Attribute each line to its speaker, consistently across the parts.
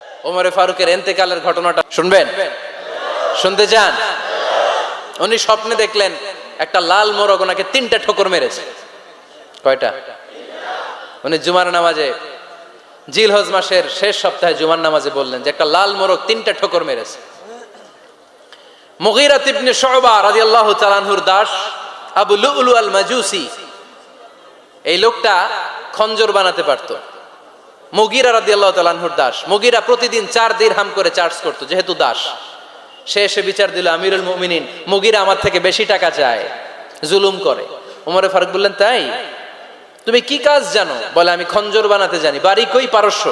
Speaker 1: ওমরে ফারুকের ইন্তেকালের ঘটনাটা শুনবেন? শুনতে চান? উনি স্বপ্নে দেখলেন একটা লাল মোরগ ওনাকে 3টা ঠোকর মেরেছে। কয়টা? উনি জুমার নামাজে, জিলহজ মাসের শেষ সপ্তাহে জুমার নামাজে বললেন যে একটা লাল মোরগ 3টা ঠোকর মেরেছে। মুগীরা ইবনে শুবা রাদিয়াল্লাহু তাআলা আনহুর দাস আবু লুলু আল মাজুসি, এই লোকটা খঞ্জর বানাতে পারত। মুগীরা রাদিয়াল্লাহু তাআলা আনহুর দাস। মুগীরা প্রতিদিন 4 দিরহাম করে চার্জ করত, যেহেতু দাস। সে এসে বিচার দিল, আমিরুল মুমিনিন, মুগীরা আমার থেকে বেশি টাকা চায়, জুলুম করে। ওমরে ফারুক বললেন, তাই? তুমি কি কাজ জানো? বলে, আমি খঞ্জর বানাতে জানি। বাড়ি কই? পারস্য।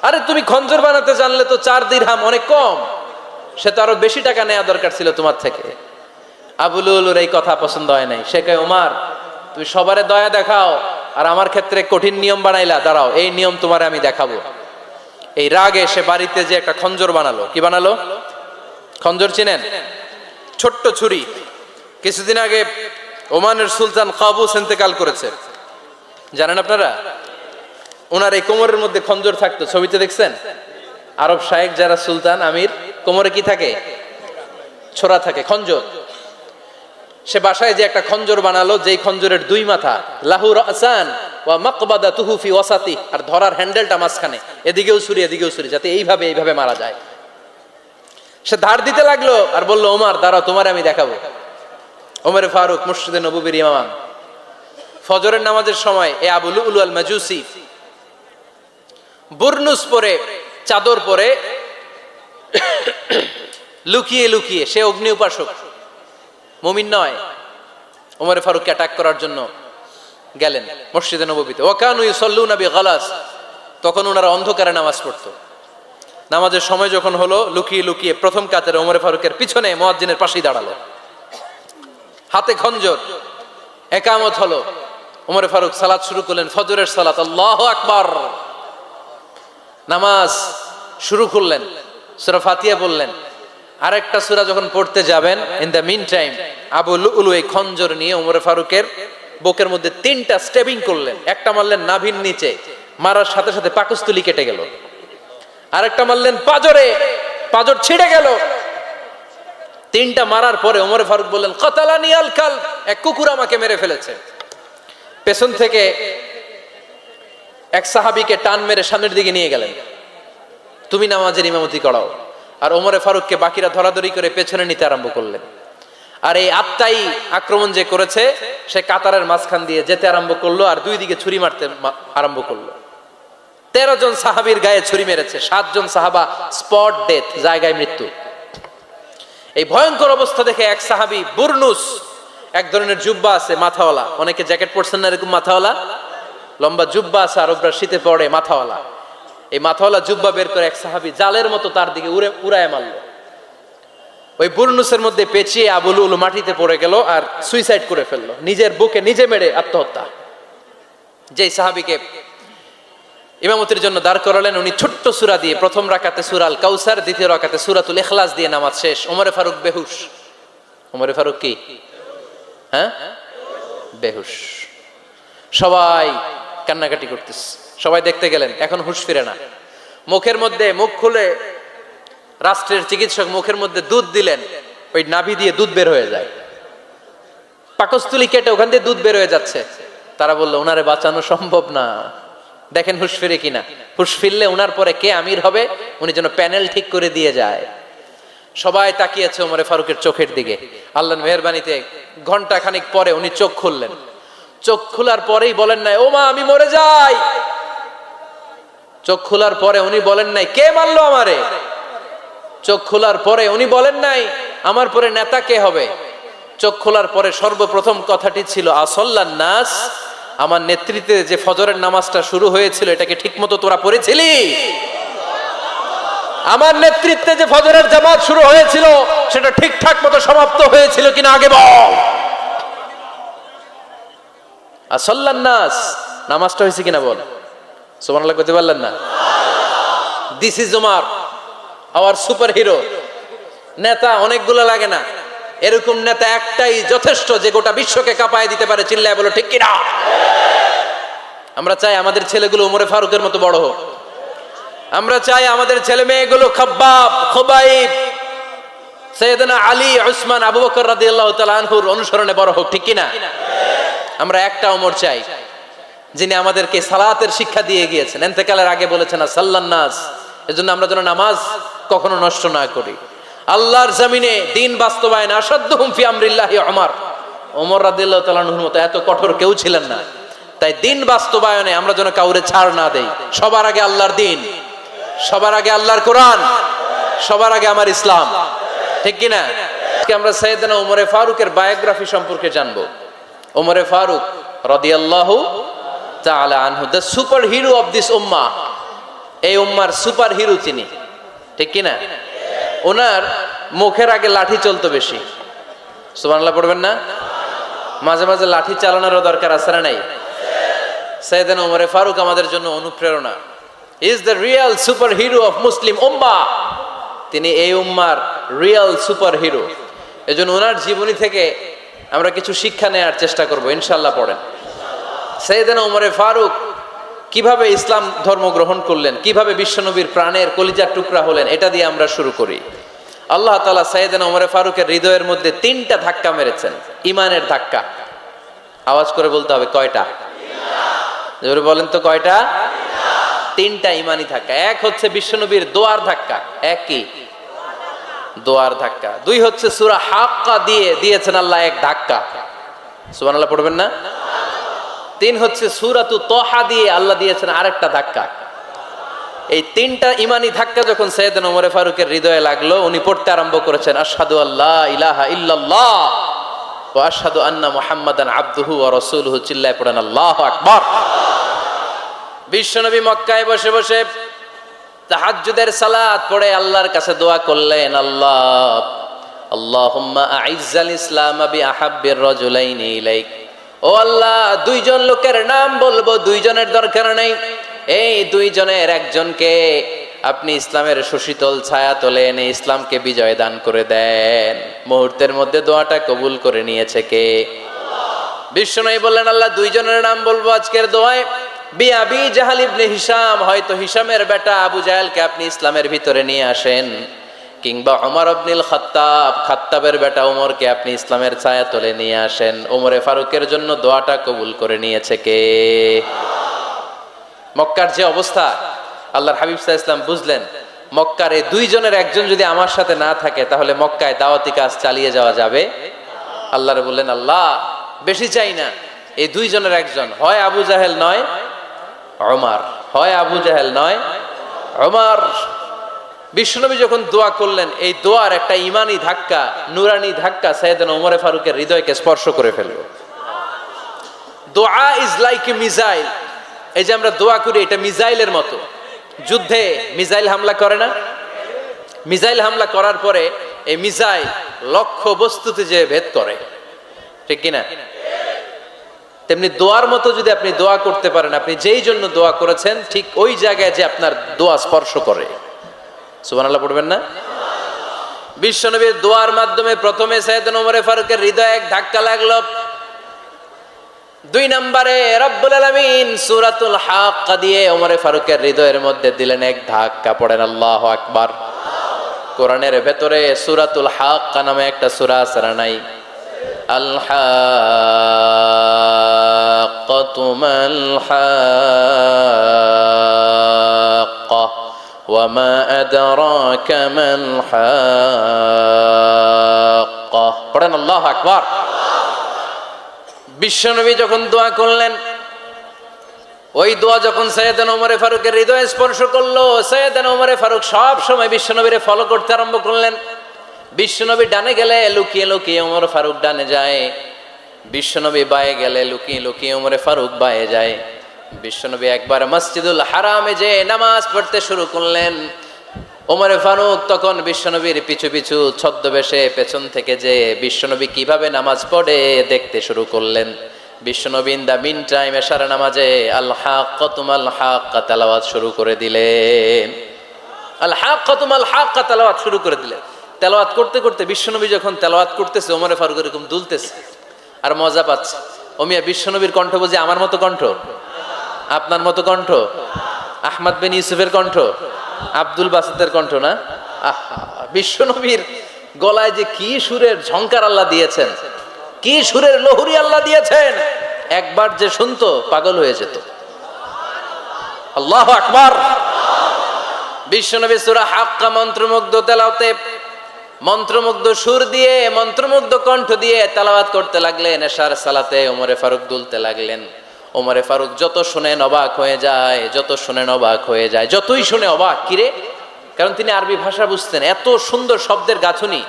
Speaker 1: আরে তুমি খঞ্জর বানাতে জানলে তো 4 দিরহাম অনেক কম, সে তো আরো বেশি টাকা নেওয়া দরকার ছিল তোমার থেকে। আবু লুলুর এই কথা পছন্দ হয় নাই। সে কয়, ওমর, তুমি সবারে দয়া দেখাও আর আমার ক্ষেত্রে কঠিন নিয়ম বানাইলা, দাঁড়াও, এই নিয়ম তোমারে আমি দেখাবো। এই রাগে সে বাড়িতে যে একটা খঞ্জর বানালো। কি বানালো? খঞ্জর চিনেন? ছোট্ট ছুরি। কিছুদিন আগে ওমানের সুলতান কাবুস ইন্তেকাল করেছে, জানেন আপনারা? ওনার এই কোমরের মধ্যে খঞ্জর থাকতো, ছবিতে দেখছেন? আরব শায়েখ যারা সুলতান, আমির, কোমরে কি থাকে? ছোরা থাকে, খঞ্জর। সে বাসায় যে একটা খঞ্জর বানালো, যেই খঞ্জরের 2 মাথা, লাহু রাসান ওয়া মাকবাদাতুহু ফি ওয়াসাতি, আর ধরার হ্যান্ডেলটা মাঝখানে, এদিকেও ছুরি এদিকেও ছুরি, যাতে এইভাবে মারা যায়। সে ধার দিতে লাগলো আর বলল, ওমর দাঁড়াও, তোমারে আমি দেখাবো। ওমরে ফারুক মসজিদে নববীর ইমাম, ফজরের নামাজের সময় এ আবু লুলু আল মাজুসি বুরনুস পরে, চাদর পরে, লুকিয়ে লুকিয়ে, সে অগ্নি উপাসক, মুমিন নয়। ওমরে ফারুককে অ্যাটাক করার জন্য গেলেন মসজিদে নববীতে। ওয়াকানু ইউসাল্লুনা বিগালাস, তখন ওনারা অন্ধকারে নামাজ পড়তো। নামাজের সময় যখন হলো, লুকিয়ে লুকিয়ে প্রথম কাতারে ওমরে ফারুকের পিছনে মুয়াজ্জিনের পাশেই দাঁড়ালো, হাতে খঞ্জর। একামত হলো, ওমরে ফারুক সালাত শুরু করলেন, ফজরের সালাত, আল্লাহু আকবার। নামাজ শুরু করলেন, সূরা ফাতিহা বললেন। আরেকটা সূরা যখন পড়তে যাবেন, in the mean time Abu Lulu এই খঞ্জর নিয়ে ওমরে ফারুকের বুকের মধ্যে 3টা স্টেবিং করলেন। একটা মারলেন নাভির নিচে, মারার সাথে সাথে পাকস্থলী কেটে গেল। আরেকটা মারলেন পাজরে, পাজর ছিঁড়ে গেল। 3টা মারার পরে ওমরে ফারুক বললেন, কাতালানি আল কালব, এক কুকুর আমাকে মেরে ফেলেছে। পেছন থেকে এক সাহাবীকে টান মেরে সামনের দিকে নিয়ে গেলেন, তুমি নামাজের ইমামতি করাও। আর ওমরে ফারুককে বাকিরা ধরাধরি করে পেছনে নিতে আরম্ভ করলেন। আর এই আত্মাই আক্রমণ যে করেছে, সে কাতারের মাঝখান দিয়ে যেতে আরম্ভ করলো আর 2 দিকে ছুরি মারতে আরম্ভ করলো। 13 জন সাহাবীর গায়ে ছুরি মেরেছে, 7 জন সাহাবা স্পট ডেথ, জায়গায় মৃত্যু। এই ভয়ঙ্কর অবস্থা দেখে এক সাহাবী বুরনুস, এক ধরনের জুব্বা আছে মাথাওয়ালা, অনেকে জ্যাকেট পরছেন না এরকম মাথাওয়ালা, লম্বা জুব্বা আছে, আরবরা শীতে পরে মাথাওয়ালা, এই মাথাওয়ালা জুব্বা বের করে এক সাহাবী জালের মতো তার দিকে উড়ায় মারলো। ওই বুরনুসের মধ্যে পেঁচিয়ে আবু লুলু মাটিতে পড়ে গেল আর সুইসাইড করে ফেললো, নিজের বুকে নিজে মেরে আত্মহত্যা। যেই সাহাবীকে ইমামতির জন্য দাঁড় করালেন, উনি ছোট্ট সূরা দিয়ে প্রথম রাকাতে সূরা আল কাউসার, দ্বিতীয় রাকাতে সূরাতুল ইখলাস দিয়ে নামাজ শেষ। ওমরে ফারুক বেহুশ। ওমরে ফারুক কি? হ্যাঁ, বেহুশ। সবাই কান্নাকাটি করতেছে, সবাই দেখতে গেলেন, এখন হুঁশ ফিরে না। মুখের মধ্যে, মুখ খুলে রাষ্ট্রের চিকিৎসক মুখের মধ্যে দুধ দিলেন, ওই নাভি দিয়ে দুধ বের হয়ে যায়, পাকস্থলী কেটে ওখান দিয়ে দুধ বের হয়ে যাচ্ছে। তারা বললো, ওনারে বাঁচানো সম্ভব না, দেখেন হুঁশ ফিরে কিনা। হুঁশ ফিরলে ওনার পরে কে আমির হবে, উনি যেন প্যানেল ঠিক করে দিয়ে যায়। সবাই তাকিয়েছে ওমরে ফারুকের চোখের দিকে। আল্লাহর মেহেরবানিতে ঘন্টা খানিক পরে উনি চোখ খুললেন। চোখ খোলার পরেই বলেন নাই, ও মা আমি মরে যাই। চোখ খোলার পরে উনি বলেন নাই, কে মারলো আমারে। চোখ খোলার পরে উনি বলেন নাই, আমার পরে নেতা কে হবে। চোখ খোলার পরে সর্বপ্রথম কথাটি ছিল, আসল্লান নাস, আমার নেতৃত্বে যে ফজরের নামাজটা শুরু হয়েছিল, এটাকে ঠিক মতো তোরা পড়েছিলি? আমার নেতৃত্বে যে ফজরের জামাত শুরু হয়েছিল, সেটা ঠিকঠাক মতো সমাপ্ত হয়েছিল কিনা আগে বল। আসল্লান নাস, নামাজটা হয়েছে কিনা বল। সুবহানাল্লাহ করতে পারলেন না? This is Omar, hour super hero. নেতা অনেকগুলো লাগে না, এরকম নেতা একটাই যথেষ্ট, যে গোটা বিশ্বকে কাঁপায় দিতে পারে। চিল্লায় বলো ঠিক কিনা? আমরা চাই আমাদের ছেলেগুলো ওমরে ফারুকের মতো বড় হোক। আমরা চাই আমাদের ছেলে মেয়েগুলো খাব্বাব, খুবাইব, সাইয়েদনা আলী, উসমান, আবু বকর রাদিয়াল্লাহু তাআলা আনহুর অনুসরণে বড় হোক, ঠিক কিনা? আমরা একটা ওমর চাই যিনি আমাদেরকে সালাতের শিক্ষা দিয়ে গিয়েছেন, ইন্তেকালের আগে বলেছেন সাল্লান নাস। এজন্য আমরা যেন নামাজ কখনো নষ্ট না করি। আল্লাহর জমিনে দিন বাস্তবায়ন আসাদ্দুহুম ফি আমরিল্লাহি ওমর রাদিয়াল্লাহু তাআলা আনহুর মতো এত কঠোর কেউ ছিলেন না। তাই দিন বাস্তবায়নে আমরা যেন কাউরে ছাড় না দেই। সবার আগে আল্লাহর দিন, সবার আগে আল্লাহর কোরআন, সবার আগে আমার ইসলাম, ঠিক কিনা? আজকে আমরা সাইয়েদনা ওমরে ফারুকের বায়োগ্রাফি সম্পর্কে জানবো। ওমরে ফারুক রাদিয়াল্লাহু তাআলা আনহু, the super hero of this উম্মাহ। এই উম্মার সুপার হিরো তিনি, ঠিক কিনা? ওনার মুখের আগে লাঠি চলতো বেশি। সুবহানাল্লাহ পড়বেন না? মাঝে মাঝে লাঠি চালানোরও দরকার আছে না নাই? সাইয়েদনা ওমরে ফারুক আমাদের জন্য অনুপ্রেরণা। Is the real super hero of Muslim উম্মাহ। তিনি এই উম্মার রিয়েল সুপার হিরো। এজন্য ওনার জীবনী থেকে আমরা কিছু শিক্ষা নেওয়ার চেষ্টা করব ইনশাআল্লাহ। পড়েন সাইয়েদনা ওমরে ফারুক কিভাবে ইসলাম ধর্ম গ্রহণ করলেন, কিভাবে বিশ্বনবীর প্রাণের কলিজার টুকরা হলেন, এটা দিয়ে আমরা শুরু করি। আল্লাহ তাআলা সাইয়েদনা ওমরে ফারুকের হৃদয়ের মধ্যে 3টা ধাক্কা মেরেছেন, ইমানের ধাক্কা। আওয়াজ করে বলতে হবে কয়টা? জোরে বলেন তো কয়টা? 3টা ইমানি ধাক্কা। এক হচ্ছে বিশ্বনবীর দোয়ার ধাক্কা, এক কি? দোয়ার ধাক্কা। 2 হচ্ছে সূরা হাক্কা দিয়ে দিয়েছেন আল্লাহ এক ধাক্কা, সুবহানাল্লাহ পড়বেন না? 3 হচ্ছে সূরাতু তাহা দিয়ে আল্লাহ দিয়েছেন আরেকটা ধাক্কা। এই 3টা ইমানি ধাক্কা যখন সাইয়েদনা ওমরে ফারুকের হৃদয়ে লাগলো, উনি পড়তে আরম্ভ করেছেন আশহাদু আল্লা ইলাহা ইল্লাল্লাহ ওয়া আশহাদু আন্না মুহাম্মাদান আবদুহু ওয়া রাসূলুহু। চিল্লায় পড়েন আল্লাহু আকবার। বিশ্বনবী মক্কায় বসে বসে তাহাজ্জুদের সালাত পড়ে আল্লাহর কাছে দোয়া করলেন, আল্লাহ আল্লাহুম্মা আইজ্জাল ইসলাম বিআহাব্বির রাজুলাইনি ইলাইক। ও আল্লাহ, 2 জন লোকের নাম বলবো, 2 জনের দরকার নেই। এই 2 জনের একজনকে আপনি ইসলামের সুশীতল ছায়া তলে এনে ইসলামকে বিজয় দান করে দেন। মুহূর্তের মধ্যে দোয়াটা কবুল করে নিয়েছে কে? বিশ্বনবী বললেন, আল্লাহ 2 জনের নাম বলবো আজকের দোয়ায়। আবি জাহাল ইবনে হিশাম, হয়তো হিশামের বেটা আবু জাহেলকে আপনি ইসলামের ভিতরে নিয়ে আসেন, কিংবা ওমর ইবনুল খাত্তাব, খাত্তাবের বেটা ওমরকে আপনি ইসলামের ছায়া তলে নিয়ে আসেন। ওমরে ফারুকের জন্য দোয়াটা কবুল করে নিয়েছে কে? মক্কার যে অবস্থা, আল্লাহর হাবিব সাল্লাল্লাহু আলাইহি ওয়াসাল্লাম বুঝলেন মক্কার এই 2 জনের একজন যদি আমার সাথে না থাকে তাহলে মক্কায় দাওয়াতি কাজ চালিয়ে যাওয়া যাবে। আল্লাহর বললেন, আল্লাহ বেশি চাই না, এই 2 জনের একজন, হয় আবু জাহেল নয় ওমর, হয় আবু জাহেল নয় ওমর। বিশ্বনবী যখন দোয়া করলেন, এই দোয়ার একটা ইমানি ধাক্কা, নুরানি ধাক্কা সাইয়েদনা ওমরে ফারুকের হৃদয়কে স্পর্শ করে ফেলল। দোয়া ইজ লাইক এ মিসাইল। এই যে আমরা দোয়া করি, এটা মিসাইলের মতো। যুদ্ধে মিসাইল হামলা করে না? মিসাইল হামলা করার পরে এই মিসাইল লক্ষ্য বস্তুতে যে ভেদ করে, ঠিক কিনা? তেমনি দোয়ার মতো যদি আপনি দোয়া করতে পারেন, আপনি যেই জন্য দোয়া করেছেন ঠিক ওই জায়গায় যে আপনার দোয়া স্পর্শ করে। সুবহানাল্লাহ পড়বেন না? বিশ্বনবীর দোয়ার মাধ্যমে প্রথমে সাইয়েদনা ওমরে ফারুকের হৃদয়ে এক ধাক্কা লাগলো। 2 নম্বরে রব্বুল আলামিন সূরাতুল হাক্কা দিয়ে ওমরে ফারুকের হৃদয়ের মধ্যে দিলেন এক ধাক্কা। পড়েন আল্লাহু আকবার। কোরআনের ভেতরে সূরাতুল হাক্কা নামে একটা সূরা আছে না নাই? আল হাক্কাতু মাল হাক্কা ওয়া মা আদরাকা মাল হাক্কা। পড়েন আল্লাহু আকবার। বিশ্বনবী যখন দোয়া করলেন, ওই দোয়া যখন সাইয়েদনা ওমরে ফারুকের হৃদয়ে স্পর্শ করলো, সাইয়েদনা ওমরে ফারুক সব সময় বিশ্বনবীরে ফলো করতে আরম্ভ করলেন। বিশ্বনবী ডানে গেলে লুকিয়ে লুকিয়ে ওমর ফারুক ডানে যায়, বিশ্বনবী বায়ে গেলে লুকিয়ে লুকিয়ে ওমরে ফারুক বায়ে যায়। বিশ্বনবী একবার মসজিদুল হারামে যে নামাজ পড়তে শুরু করলেন, ওমরে ফারুক তখন বিশ্বনবীর পিছু পিছু ছদ্মবেশে পেছন থেকে যে বিশ্বনবী কিভাবে নামাজ পড়ে দেখতে শুরু করলেন। বিশ্বনবী ইন দা মিন টাইম এশার নামাজে আল হাক্কাতু মাল হাক্কা তেলাওয়াত শুরু করে দিলেন। আল হাক্কাতু মাল হাক্কা তেলাওয়াত শুরু করে দিলেন। তেলাওয়াত করতে করতে বিশ্বনবী যখন তেলাওয়াত করতেছে, ওমরে ফারুক এরকম দুলতেছে আর মজা পাচ্ছে। ও মিয়া, বিশ্বনবীর কণ্ঠ বুঝি আমার মতো কণ্ঠ, আপনার মতো কণ্ঠ, আহমদ বিন ইউসুফের কণ্ঠ, আব্দুল বাসিতের কণ্ঠ না? আহা, বিশ্বনবীর গলায় যে কি সুরের ঝংকার আল্লাহ দিয়েছেন, কি সুরের লহরি আল্লাহ দিয়েছেন, একবার যে শুনতো পাগল হয়ে যেত। আল্লাহু আকবার। বিশ্বনবী সূরা হাক্কা মন্ত্রমুগ্ধ তেলাওয়াতে, মন্ত্রমুগ্ধ সুর দিয়ে, মন্ত্রমুগ্ধ কণ্ঠ দিয়ে তেলাওয়াত করতে লাগলেন। এশার সালাতে ওমরে ফারুক দুলতে লাগলেন। ওমরে ফারুক যত শুনেন অবাক হয়ে যায়, যত শুনেন অবাক হয়ে যায়, যতই শুনে অবাক। কিরে? কারণ তিনি আরবি ভাষা বুঝতেন। এত সুন্দর শব্দের গাঁথুনি,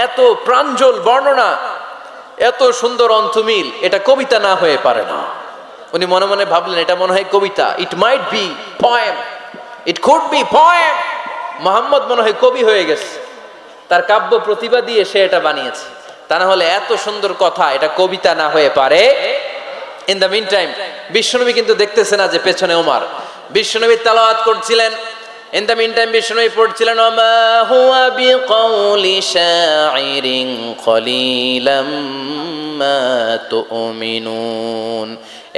Speaker 1: এত প্রাঞ্জল বর্ণনা, এত সুন্দর অন্তমিল, এটা কবিতা না হয়ে পারে না। উনি মনে মনে ভাবলেন এটা মনে হয় কবিতা। It might be poem, it could be poem. Muhammad মনে হয় কবি হয়ে গেছে, তার কাব্য প্রতিভা দিয়ে সে এটা বানিয়েছে। তা না হলে এত সুন্দর কথা, এটা কবিতা না হয়ে পারে। ইন দ্য মিন টাইম বিশ্বনবী কিন্তু দেখতেছে না যে পেছনে ওমর। বিশ্বনবী তেলাওয়াত করছিলেন। ইন দ্য মিন টাইম বিশ্বনবী পড়ছিলেন ওমা হুয়া বিকাউলি শাইরিন কলিলাম মা তুমিনুন।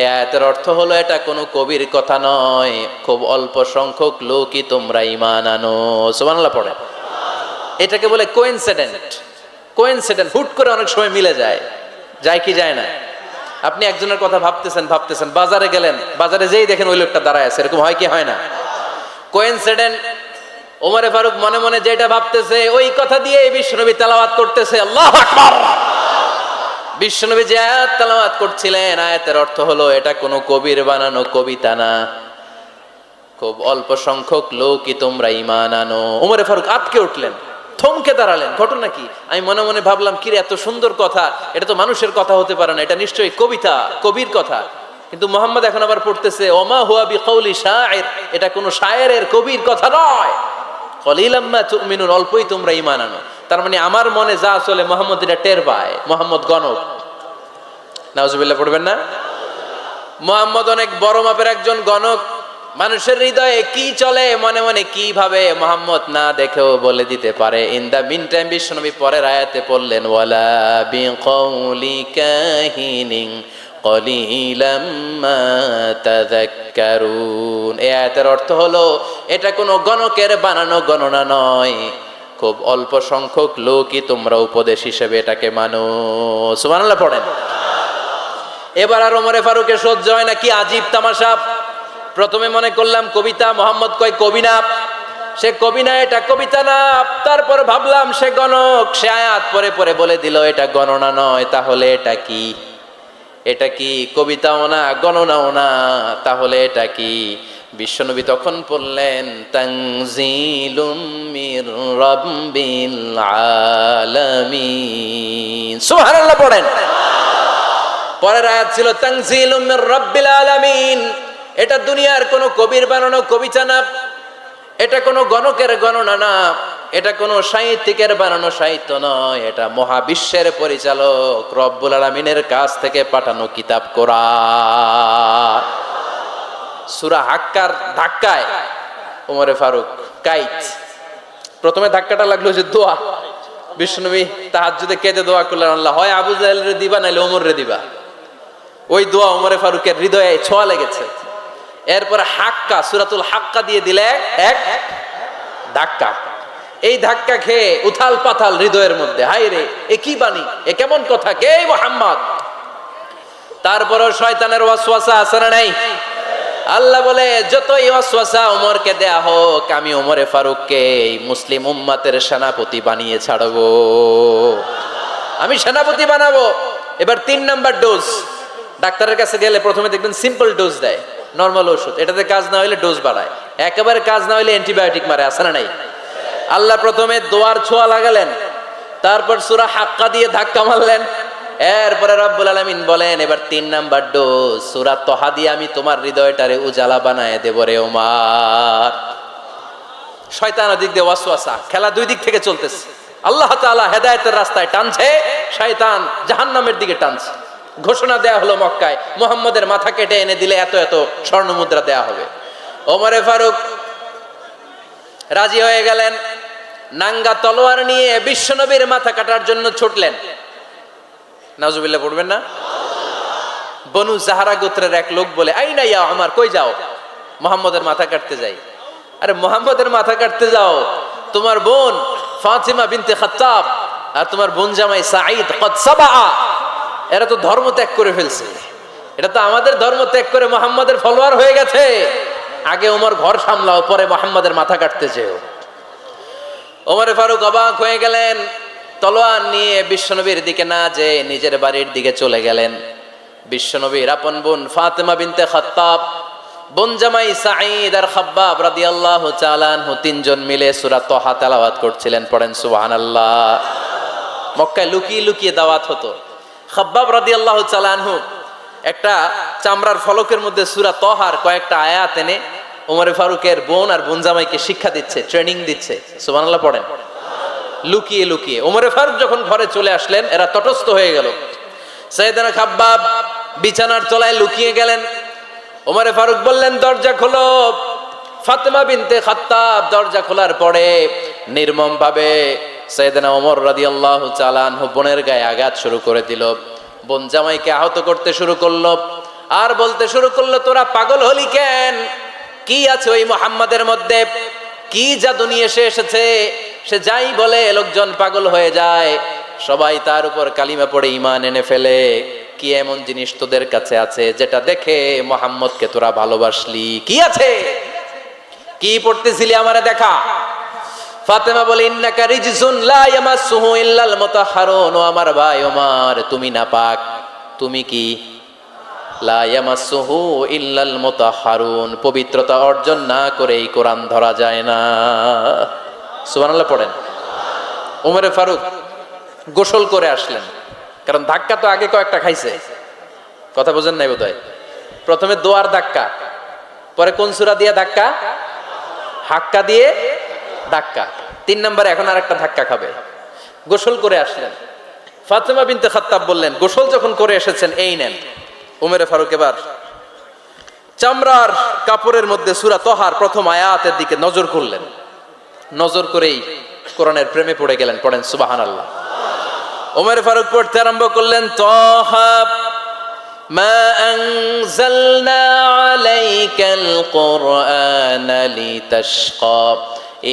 Speaker 1: এই আয়াতের অর্থ হলো এটা কোনো কবির কথা নয়, খুব অল্প সংখ্যক লোকই তোমরা ঈমান আনো। সুবহানাল্লাহ পড়ে। এটাকে বলে কোইনসিডেন্ট। কোইনসিডেন্ট, হুট করে অনেক সময় মিলে যায়। যায় কি যায় না? আপনি একজনের কথা ভাবতেছেন ভাবতেছেন, বাজারে গেলেন, বাজারে যেই দেখেন ওই লোকটা দাঁড়ায় আছে। এরকম হয় কি হয় না? কোইনসিডেন্ট। ওমরে ফারুক মনে মনে যেটা ভাবতেছে ওই কথা দিয়ে বিশ্বনবী তেলাওয়াত করতেছে। আল্লাহু আকবার। বিশ্বনবী যে আয়াত তেলাওয়াত করছিলেন, আয়াতের অর্থ হলো এটা কোনো কবির বানানো কবিতা না, খুব অল্প সংখ্যক লোকই তোমরা ঈমান আনো। ওমরে ফারুক আটকে উঠলেন, থমকে দাঁড়ালেন। ঘটনা কি? আমি মনে মনে ভাবলাম, কিরে এত সুন্দর কথা, এটা তো মানুষের কথা হতে পারে না, এটা নিশ্চয়ই কবিতা, কবির কথা। কিন্তু মুহাম্মদ এখন আবার পড়তেছে ওমা হুয়া বিকাউলি শাইর, এটা কোনো শায়েরের, কবির কথা নয়। কলিলাম মা তুমিনুন, অল্পই তোমরা ঈমান আনো। তার মানে আমার মনে যা চলে মুহাম্মদ এটা টের পায়। মুহাম্মদ গণক। নাউজুবিল্লাহ পড়বেন না? মুহাম্মদ অনেক বড় মাপের একজন গণক। মানুষের হৃদয়ে কি চলে, মনে মনে কি ভাবে, মুহাম্মদ না দেখেও বলে দিতে পারে। ইন দা মিন টাইম বিশ্বনবী পরের আয়াতে পড়লেন ওয়ালা বিকাউলি কাহিনিন কলিলাম মা তাযাক্কারুন। এই আয়াতের অর্থ হলো এটা কোনো গণকের বানানো গণনা নয়, খুব অল্প সংখ্যক লোকই তোমরা উপদেশ হিসেবে এটাকে মানো। সুবহানাল্লাহ পড়েন। এবার আর ওমরে ফারুকের সহ্য হয় না। কি আজীব তামাশা! প্রথমে মনে করলাম কবিতা, মোহাম্মদ কয় কবি না, সে কবি না, এটা কবিতা না। তারপর ভাবলাম সে গণক, সে আয়াত পরে পরে বলে দিল এটা গণনা নয়। তাহলে এটা কি? এটা কি কবিতাও না, গণনাও না, তাহলে এটা কি? বিশ্বনবী তখন পড়লেন তানজিলুম মির রাব্বিল আলামিন। সুবহানাল্লাহ পড়েন। পরের আয়াত ছিল তানজিলুম মির রাব্বিল আলামিন। এটা দুনিয়ার কোনো কবির বানানো কবিতা না, এটা কোনো গণকের গণনা না, এটা কোনো সাহিত্যিকের বানানো সাহিত্য নয়, এটা মহাবিশ্বের পরিচালক রব্বুল আলামিনের কাছ থেকে পাঠানো কিতাব কোরআন। সূরা হাক্কার ধাক্কায় ওমরে ফারুক কাইত। প্রথমে ধাক্কাটা লাগলো যে দোয়া। বিশ্বনবী তাহাজ্জুদে কেঁদে দোয়া করলেন, আল্লাহ হয় আবু জাহেলের দিবা নাইলে ওমরে দিবা। ওই দোয়া ওমরে ফারুকের হৃদয়ে ছোঁয়া লেগেছে। এরপরে হাক্কা, সূরাতুল হাক্কা দিয়ে দিলে এক ধাক্কা। এই ধাক্কা খেয়ে উথাল পাথাল হৃদয়ের মধ্যে, হায় রে এ কি বাণী, এ কেমন কথা, কে মুহাম্মদ? তারপরও শয়তানের ওয়াসওয়াসা আছে না নাই? আল্লাহ বলে যতই ওয়াসওয়াসা ওমরকে দেয়া হোক, আমি ওমরে ফারুককে এই মুসলিম উম্মাতের সেনাপতি বানিয়ে ছাড়বো, আমি সেনাপতি বানাবো। এবার 3 নাম্বার ডোজ। ডাক্তারের কাছে গেলে প্রথমে দেখবেন সিম্পল ডোজ দেয়, নরমাল ওষুধ। এটাতে কাজ না হইলে ডোজ বাড়ায়, একেবারে কাজ না হইলে অ্যান্টিবায়োটিক মারে, আছে না নাই? আল্লাহ প্রথমে দোয়ার ছোঁয়া লাগালেন, তারপর সূরা হাক্কা দিয়ে ধাক্কা মারলেন। এরপরে রব্বুল আলামিন বলেন এবার 3 নাম্বার ডোজ, সূরা তহা দিয়ে আমি তোমার হৃদয়টারে উজালা বানায় দেব রে ওমর। শয়তান দিক দিয়ে ওয়াসওয়াসা, খেলা 2 দিক থেকে চলতেছে। আল্লাহ তাআলা হেদায়েতের রাস্তায় টানছে, শয়তান জাহান্নামের দিকে টানছে। ঘোষণা দেয়া হলো মক্কায়, মুহাম্মদের মাথা কেটে এনে দিলে এত এত স্বর্ণ মুদ্রা দেয়া হবে। ওমরে ফারুক রাজি হয়ে গেলেন। নাঙ্গা তলোয়ার নিয়ে বিশ্বনবীর মাথা কাটার জন্য ছুটলেন। নাউজুবিল্লাহ পড়বেন না? বনু জাহরা গোত্রের এক লোক বলে, আইনা ইয়া ওমর, কই যাও? মুহাম্মদের মাথা কাটতে যাই। আরে মুহাম্মাদের মাথা কাটতে যাও, তোমার বোন ফাতিমা বিনতে খাত্তাব আর তোমার বোন জামাই সাঈদ কদ সাবা, এরা তো ধর্ম ত্যাগ করে ফেলছে, এটা তো আমাদের ধর্ম ত্যাগ করে মুহাম্মাদের ফলোয়ার হয়ে গেছে, আগে ওমর ঘর সামলাও, পরে মুহাম্মাদের মাথা কাটতে যেও। ওমর ফারুক অবাক হয়ে গেলেন, তলোয়ার নিয়ে বিশ্বনবীর দিকে না যেয়ে নিজের বাড়ির দিকে চলে গেলেন। বিশ্বনবীর আপন বোন ফাতিমা বিনতে খাত্তাব, বোন জামাই সাঈদ আর খাব্বাব রাদিয়াল্লাহু তাআলা আনহু তিনজন মিলে সূরা তাহা তেলাওয়াত করছিলেন। পড়েন সুবহানাল্লাহ। মক্কায় লুকিয়ে লুকিয়ে দাওয়াত হতো। খাব্বাব রাদিয়াল্লাহু তাআলা আনহু একটা চামড়ার ফলকের মধ্যে সূরা তাহার কয়েকটা আয়াত এনে ওমর ফারুকের বোন আর বোন জামাইকে শিক্ষা দিচ্ছে, ট্রেনিং দিচ্ছে। সুবহানাল্লাহ পড়েন। লুকিয়ে লুকিয়ে ওমর ফারুক যখন ঘরে চলে আসলেন, এরা তটস্থ হয়ে গেল। সাইয়েদনা খাব্বাব বিছানার তলায় লুকিয়ে গেলেন। ওমর ফারুক বললেন, দরজা খোলো। ফাতিমা বিনতে খাত্তাব দরজা খোলার পরে নির্মম ভাবে সাইয়েদনা ওমর রাদিয়াল্লাহু তাআলা আনহু বোনের গায়ে আঘাত শুরু করে দিল। বোন জামাইকে আহত করতে শুরু করলো আর বলতে শুরু করলো, তোরা পাগল হলি কেন? কি আছে ওই মুহাম্মাদের মধ্যে? কি জাদু নিয়ে এসেছে? সে যাই বলে লোকজন পাগল হয়ে যায়, সবাই তার উপর কালিমা পড়ে ঈমান এনে ফেলে। কি এমন জিনিস তোদের কাছে আছে যেটা দেখে মুহাম্মদকে তোরা ভালোবাসলি? কি আছে? কি পড়তেছিলি আমারে দেখা। ফাতেমা বলে, ইন্নাকা রিজসুন লা ইয়ামাসসুহু ইল্লাল মুতাহহারুন। ও আমার ভাই ওমর, তুমি নাপাক। তুমি কি? লা ইয়ামাসসুহু ইল্লাল মুতাহহারুন, পবিত্রতা অর্জন না করে এই কোরআন ধরা যায় না। সুবহানাল্লাহ পড়েন। ওমর ফারুক গোসল করে আসলেন, কারণ ধাক্কা তো আগে কয়েকটা খাইছে। কথা বোঝেন নাই বোধহয়? প্রথমে দোয়ার ধাক্কা, পরে কোন সূরা দিয়ে ধাক্কা? হাক্কা দিয়ে ধাক্কা। 3 নম্বরে এখন আরেকটা ধাক্কা খাবে। গোসল করে আসলেন। ফাতিমা বিনতে খাত্তাব বললেন, গোসল যখন করে এসেছেন, এই নেন। ওমর ফারুক এবার চামড়ার কাপড়ের মধ্যে সূরা তাহার প্রথম আয়াতের দিকে নজর করলেন। নজর করেই কোরআনের প্রেমে পড়ে গেলেন। পড়েন সুবহানাল্লাহ। ওমর ফারুক পড়তে আরম্ভ করলেন, তাহা মা আনজালনা আলাইকাল কুরআনা লিতাশকা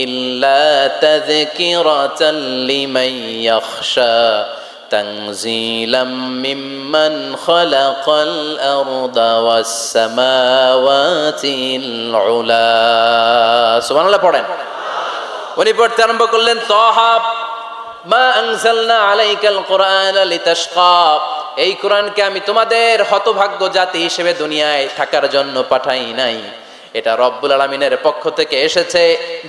Speaker 1: ইল্লা তাযকিরাতাল লিমান ইয়াখশা তানজিলাম মিম্মান খালাকাল আরদা ওয়াস সামাওয়াতিল উলা। সুবহানাল্লাহ পড়েন। উনি পড়তে আরম্ভ করলেন, তাহা মা আনজালনা আলাইকাল কুরআনা লিতাশকা, এই কোরআনকে আমি তোমাদের হতভাগ্য জাতি হিসেবে দুনিয়ায় থাকার জন্য পাঠাই নাই। এটা রব্বুল আলামিনের পক্ষ থেকে এসেছে।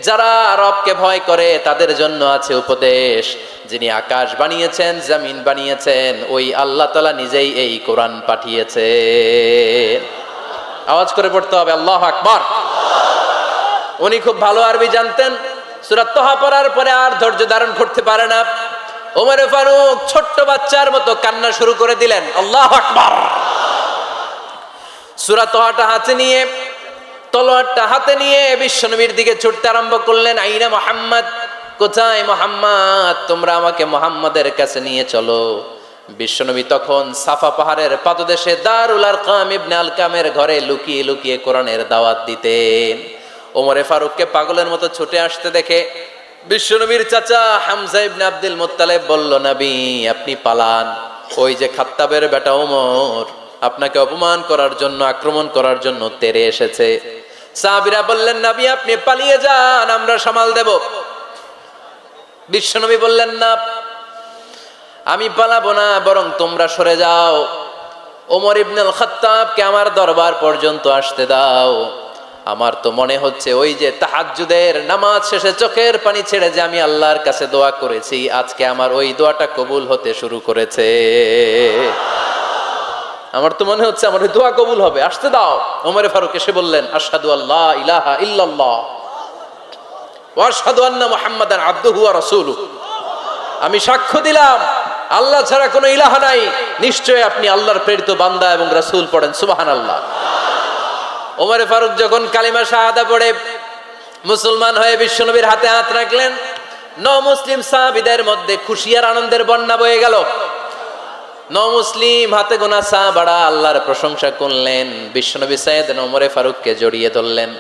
Speaker 1: যারা রবকে ভয় করে তাদের জন্য আছে উপদেশ। যিনি আকাশ বানিয়েছেন, জমিন বানিয়েছেন, ওই আল্লাহ তাআলা নিজেই এই কোরআন পাঠিয়েছেন। আওয়াজ করে পড়তে হবে, আল্লাহু আকবার। উনি খুব ভালো আরবি জানতেন। সূরা তাহা পড়ার পরে আর ধৈর্য ধারণ করতে পারে না। ওমর ফারুক ছোট্ট বাচ্চার মতো কান্না শুরু করে দিলেন। আল্লাহু আকবার। সূরা তাহাটা হাতে নিয়ে, তলোয়ারটা হাতে নিয়ে বিশ্বনবীর দিকে ছুটতে আরম্ভ করলেন। আইনা মুহাম্মদ, কোথায় মুহাম্মদ? তোমরা আমাকে মুহাম্মাদের কাছে নিয়ে চলো। বিশ্বনবী তখন সাফা পাহাড়ের পাদদেশে দারুল আরকাম ইবনে আলকামের ঘরে লুকিয়ে লুকিয়ে কোরআনের দাওয়াত দিতেন। ওমরে ফারুককে পাগলের মতো ছুটে আসতে দেখে বিশ্বনবীর চাচা হামজা ইবনে আব্দুল মুত্তালিব বলল, নবী আপনি পালান। ওই যে খাত্তাবের বেটা ওমর আপনাকে অপমান করার জন্য, আক্রমণ করার জন্য তেরে এসেছে। সাহাবীরা বললেন, নবী আপনি পালিয়ে যান, আমরা সামাল দেব। বিশ্বনবী বললেন, না আমি পালাবো না, বরং তোমরা সরে যাও। ওমর ইবনুল খাত্তাবকে আমার দরবার পর্যন্ত আসতে দাও। আমার তো মনে হচ্ছে ওই যে তাহাজ্জুদের নামাজ শেষে চোখের পানি ছেড়ে যে আমি আল্লাহর কাছে দোয়া করেছি, আজকে আমার ওই দোয়াটা কবুল হতে শুরু করেছে। আমার তো মনে হচ্ছে আমার ওই দোয়া কবুল হবে, আসতে দাও। ওমর ফারুক এসে বললেন, আশহাদু আল্লা ইলাহা ইল্লাল্লাহ ওয়া আশহাদু আন্না মুহাম্মাদান আবদুহু ওয়া রাসূলুহু, আমি সাক্ষ্য দিলাম আল্লাহ ছাড়া কোনো ইলাহ নাই, নিশ্চয় আপনি আল্লাহর প্রেরিত বান্দা এবং রাসূল। পড়েন সুবহানাল্লাহ। ওমর ফারুক যখন কালিমা শাহাদা পড়ে মুসলমান হয়ে বিশ্বনবীর হাতে হাত রাখলেন, মুসলিম সাহাবীদের মধ্যে খুশি আর আনন্দের বন্যা বয়ে গেল। মুসলিম হাতে গোনা সাহাবারা আল্লাহর প্রশংসা করলেন। বিশ্বনবী সাইয়েদনা ওমর ফারুককে জড়িয়ে ধরলেন।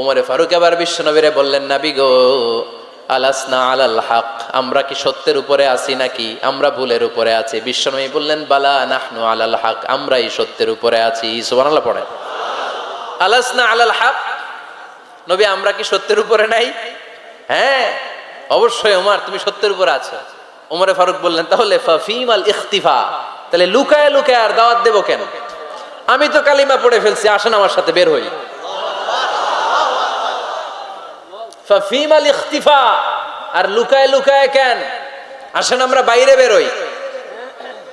Speaker 1: ওমরে ফারুক এবার বিশ্বনবীরে বললেন, নবী গো, আলাসনা আলাল হক, আমরা কি সত্যের উপরে আছি নাকি আমরা ভুলের উপরে আছি? বিশ্বনবী বললেন, বালা নাহনু আলাল হক, আমরাই সত্যের উপরে আছি। সুবহানাল্লাহ পড়েন। আলাসনা আলাল হক, নবী আমরা কি সত্যের উপরে নাই? হ্যাঁ অবশ্যই ওমর, তুমি সত্যের উপরে আছো। ওমরে ফারুক বললেন, তাহলে ফাফিমাল ইখতিফা, তাহলে লুকায় লুকায় আর দাওয়াত দেব কেন? আমি তো কালিমা পড়ে ফেলছি, আসেন আমার সাথে বের হই। ফাফিমাল ইখতিফা, আর লুকায় লুকায় কেন? আসেন আমরা বাইরে বের হই।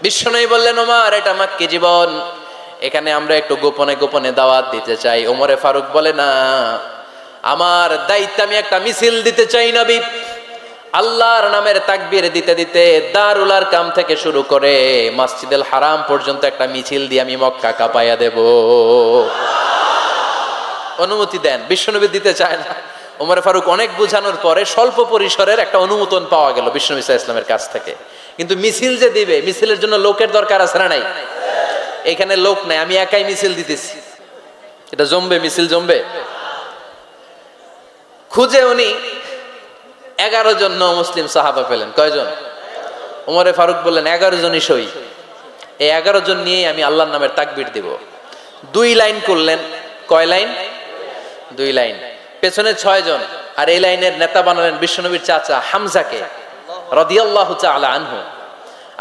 Speaker 1: বিশ্বনবী বললেন, ওমর এটা মাক্কি জীবন, এখানে আমরা একটু গোপনে গোপনে দাওয়াত দিতে চাই। ওমরে ফারুক বলে, না, আমার দায়িত্ব, আমি একটা মিছিল দিতে চাই নবী। আল্লাহর নামের তাকবীর দিতে দিতে দারুল আরকাম থেকে শুরু করে মসজিদুল হারাম পর্যন্ত একটা মিছিল দিয়ে আমি মক্কা কাঁপাইয়া দেব। অনুমতি দেন। বিশ্বনবী দিতে চায় না। ওমর ফারুক অনেক বুঝানোর পরে স্বল্প পরিসরের একটা অনুমোদন পাওয়া গেল বিশ্বনবী সাল্লাল্লাহু আলাইহি ওয়াসাল্লামের কাছ থেকে। কিন্তু মিছিল যে দিবে, মিছিলের জন্য লোকের দরকার আছে না নাই? এখানে লোক নাই, আমি একাই মিছিল দিতেছি। এটা জমবে, মিছিল জমবে। খুঁজে উনি 11 জন মুসলিম সাহাবা পেলেন। কয়জন? ওমরে ফারুক বললেন, 11 জনই সই। এই 11 জন নিয়ে আমি আল্লাহর নামের তাকবীর দিব। 2 লাইন করলেন। কয় লাইন? 2 লাইন। পেছনে 6 জন, আর এই লাইনের নেতা বানালেন বিশ্বনবীর চাচা হামজাকে রাদিয়াল্লাহু তাআলা আনহু।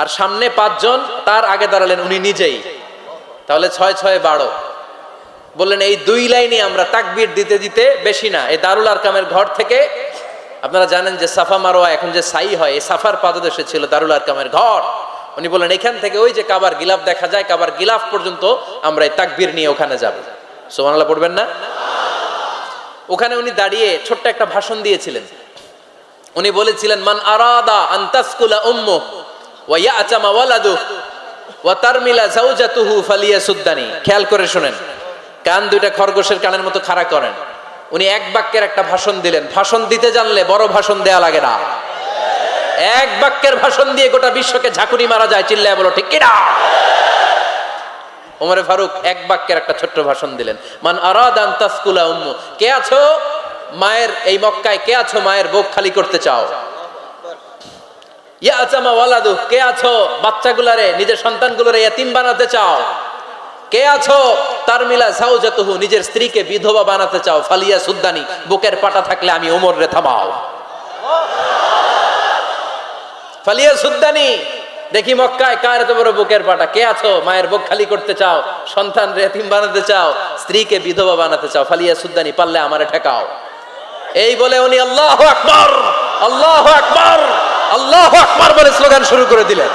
Speaker 1: আর সামনে 5 জন, তার আগে দাঁড়ালেন উনি নিজেই। তাহলে 6 6 12। বললেন, এই 2 লাইনে আমরা তাকবীর দিতে দিতে, বেশি না, এই দারুল আরকামের ঘর থেকে, আপনারা জানেন যে সাফা মারোয়া এখন যে সাই হয়, এই সাফার পাদদেশে ছিল দারুল আরকামের ঘর। উনি বললেন, এখান থেকে ওই যে কাবার গিলাফ দেখা যায়, কাবার গিলাফ পর্যন্ত আমরা এই তাকবীর নিয়ে ওখানে যাব। সুবহানাল্লাহ পড়বেন না? ওখানে উনি দাঁড়িয়ে ছোট্ট একটা ভাষণ দিয়েছিলেন। উনি বলেছিলেন, মান আরাদা আন তাসকুলা উম্মু ওয়া ইয়াতামা ওয়ালাদু ওয়া তারমিলা যাওজাতুহু ফালিয়াসুদ্দানি। খেয়াল করে শুনেন, কান দুইটা খরগোশের কানের মতো খাড়া করেন। উনি এক বাক্যের একটা ভাষণ দিলেন। ভাষণ দিতে জানলে বড় ভাষণ দেয়া লাগে না। এক বাক্যের ভাষণ দিয়ে গোটা বিশ্বকে ঝাঁকুনি মারা যায়। চিল্লায় বলো ঠিক কিনা? ওমরে ফারুক এক বাক্যের একটা ছোট্ট ভাষণ দিলেন। মান আরাদা আন তাসকুলা উম্মু, কে আছো মায়ের এই মক্কায়, কে আছো মায়ের বুক খালি করতে চাও? ইয়াতামা ওয়ালাদু, কে আছো বাচ্চাগুলারে, নিজের সন্তানগুলোরে ইয়াতিম বানাতে চাও? কে আছো তারমিলা যাওজাতুহু, নিজের স্ত্রীকে বিধবা বানাতে চাও? ফালিয়াসুদ্দানি, বুকের পাটা থাকলে আমি ওমর রে থামাও। ফালিয়াসুদ্দানি, দেখি মক্কায় কার এত বড় বুকের পাটা। কে আছো মায়ের বুক খালি করতে চাও, সন্তান রে এতিম বানাতে চাও, স্ত্রীকে বিধবা বানাতে চাও? ফালিয়াসুদ্দানি, পারলে আমারে ঠেকাও। এই বলে উনি আল্লাহু আকবার, আল্লাহু আকবার, আল্লাহু আকবার বলে স্লোগান শুরু করে দিলেন।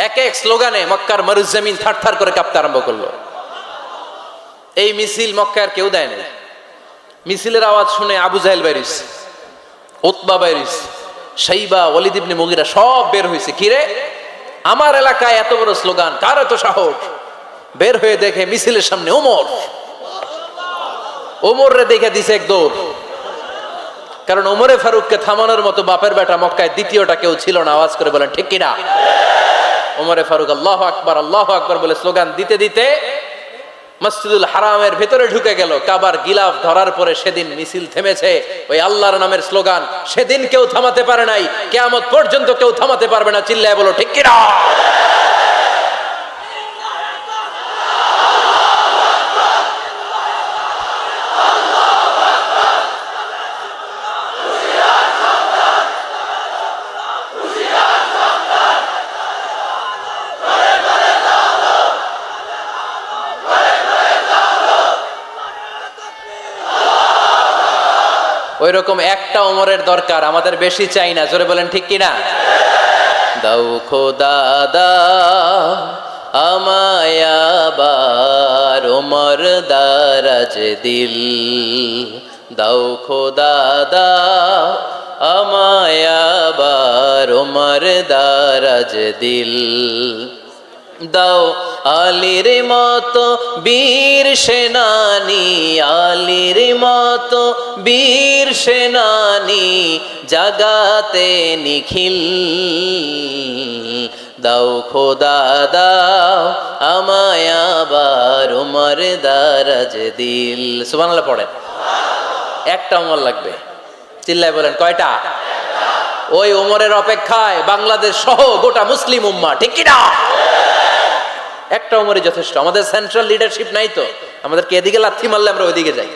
Speaker 1: এক এক স্লোগানে মক্কার মরুজমিন থারথার করে কাঁপতে আরম্ভ করলো। এই মিছিল মক্কার কেউ দেয় না। মিছিলের আওয়াজ শুনে আবু জাহেল বাইরিস, উতবা বাইরিস, শাইবা, ওয়ালিদ ইবনে মুগিরা সব বের হয়েছে। কিরে, আমার এলাকায় এত বড় স্লোগান, কার এত সাহস? বের হয়ে দেখে মিছিলের সামনে ওমর। ওমর রে দেখে দিছে এক দৌড়। কারণ ওমরে ফারুককে থামানোর মতো বাপের বেটা মক্কায় দ্বিতীয়টা কেউ ছিল না। আওয়াজ করে বলেন ঠিক কিনা? ওমরে ফারুক আল্লাহু আকবার, আল্লাহু আকবার বলে স্লোগান দিতে দিতে মসজিদুল হারামের ভেতরে ঢুকে গেল। কাবার গিলাফ ধরার পরে সেদিন মিছিল থেমেছে। ওই আল্লাহর নামের স্লোগান সেদিন কেউ থামাতে পারে নাই, কিয়ামত পর্যন্ত কেউ থামাতে পারবে না। চিল্লায় বলো ঠিক কিনা? ওই রকম একটা ওমরের দরকার, আমাদের বেশি চাই না। জোরে বলেন ঠিক কিনা? দাও খোদা দাও আমায় আবার ওমর দারাজ দিল, দাও খোদা দাও আমায় আবার ওমর দারাজ দিল, দাও আলীর মতো বীর সেনানি, আলীর মতো বীর সেনানি, জাগাতে নিখিল, দাও খোদা দাও আমায় আবার উমর দারাজ দিল। সুবহানাল্লাহ পড়েন। একটা উমর লাগবে, চিল্লায় বলেন কয়টা? ওই উমরের অপেক্ষায় বাংলাদেশ সহ গোটা মুসলিম উম্মাহ, ঠিক কি না? একটা উমরই যথেষ্ট। আমাদের সেন্ট্রাল লিডারশিপ নাই তো, আমাদেরকে এদিকে লাথি মারলে আমরা ওইদিকে যাই,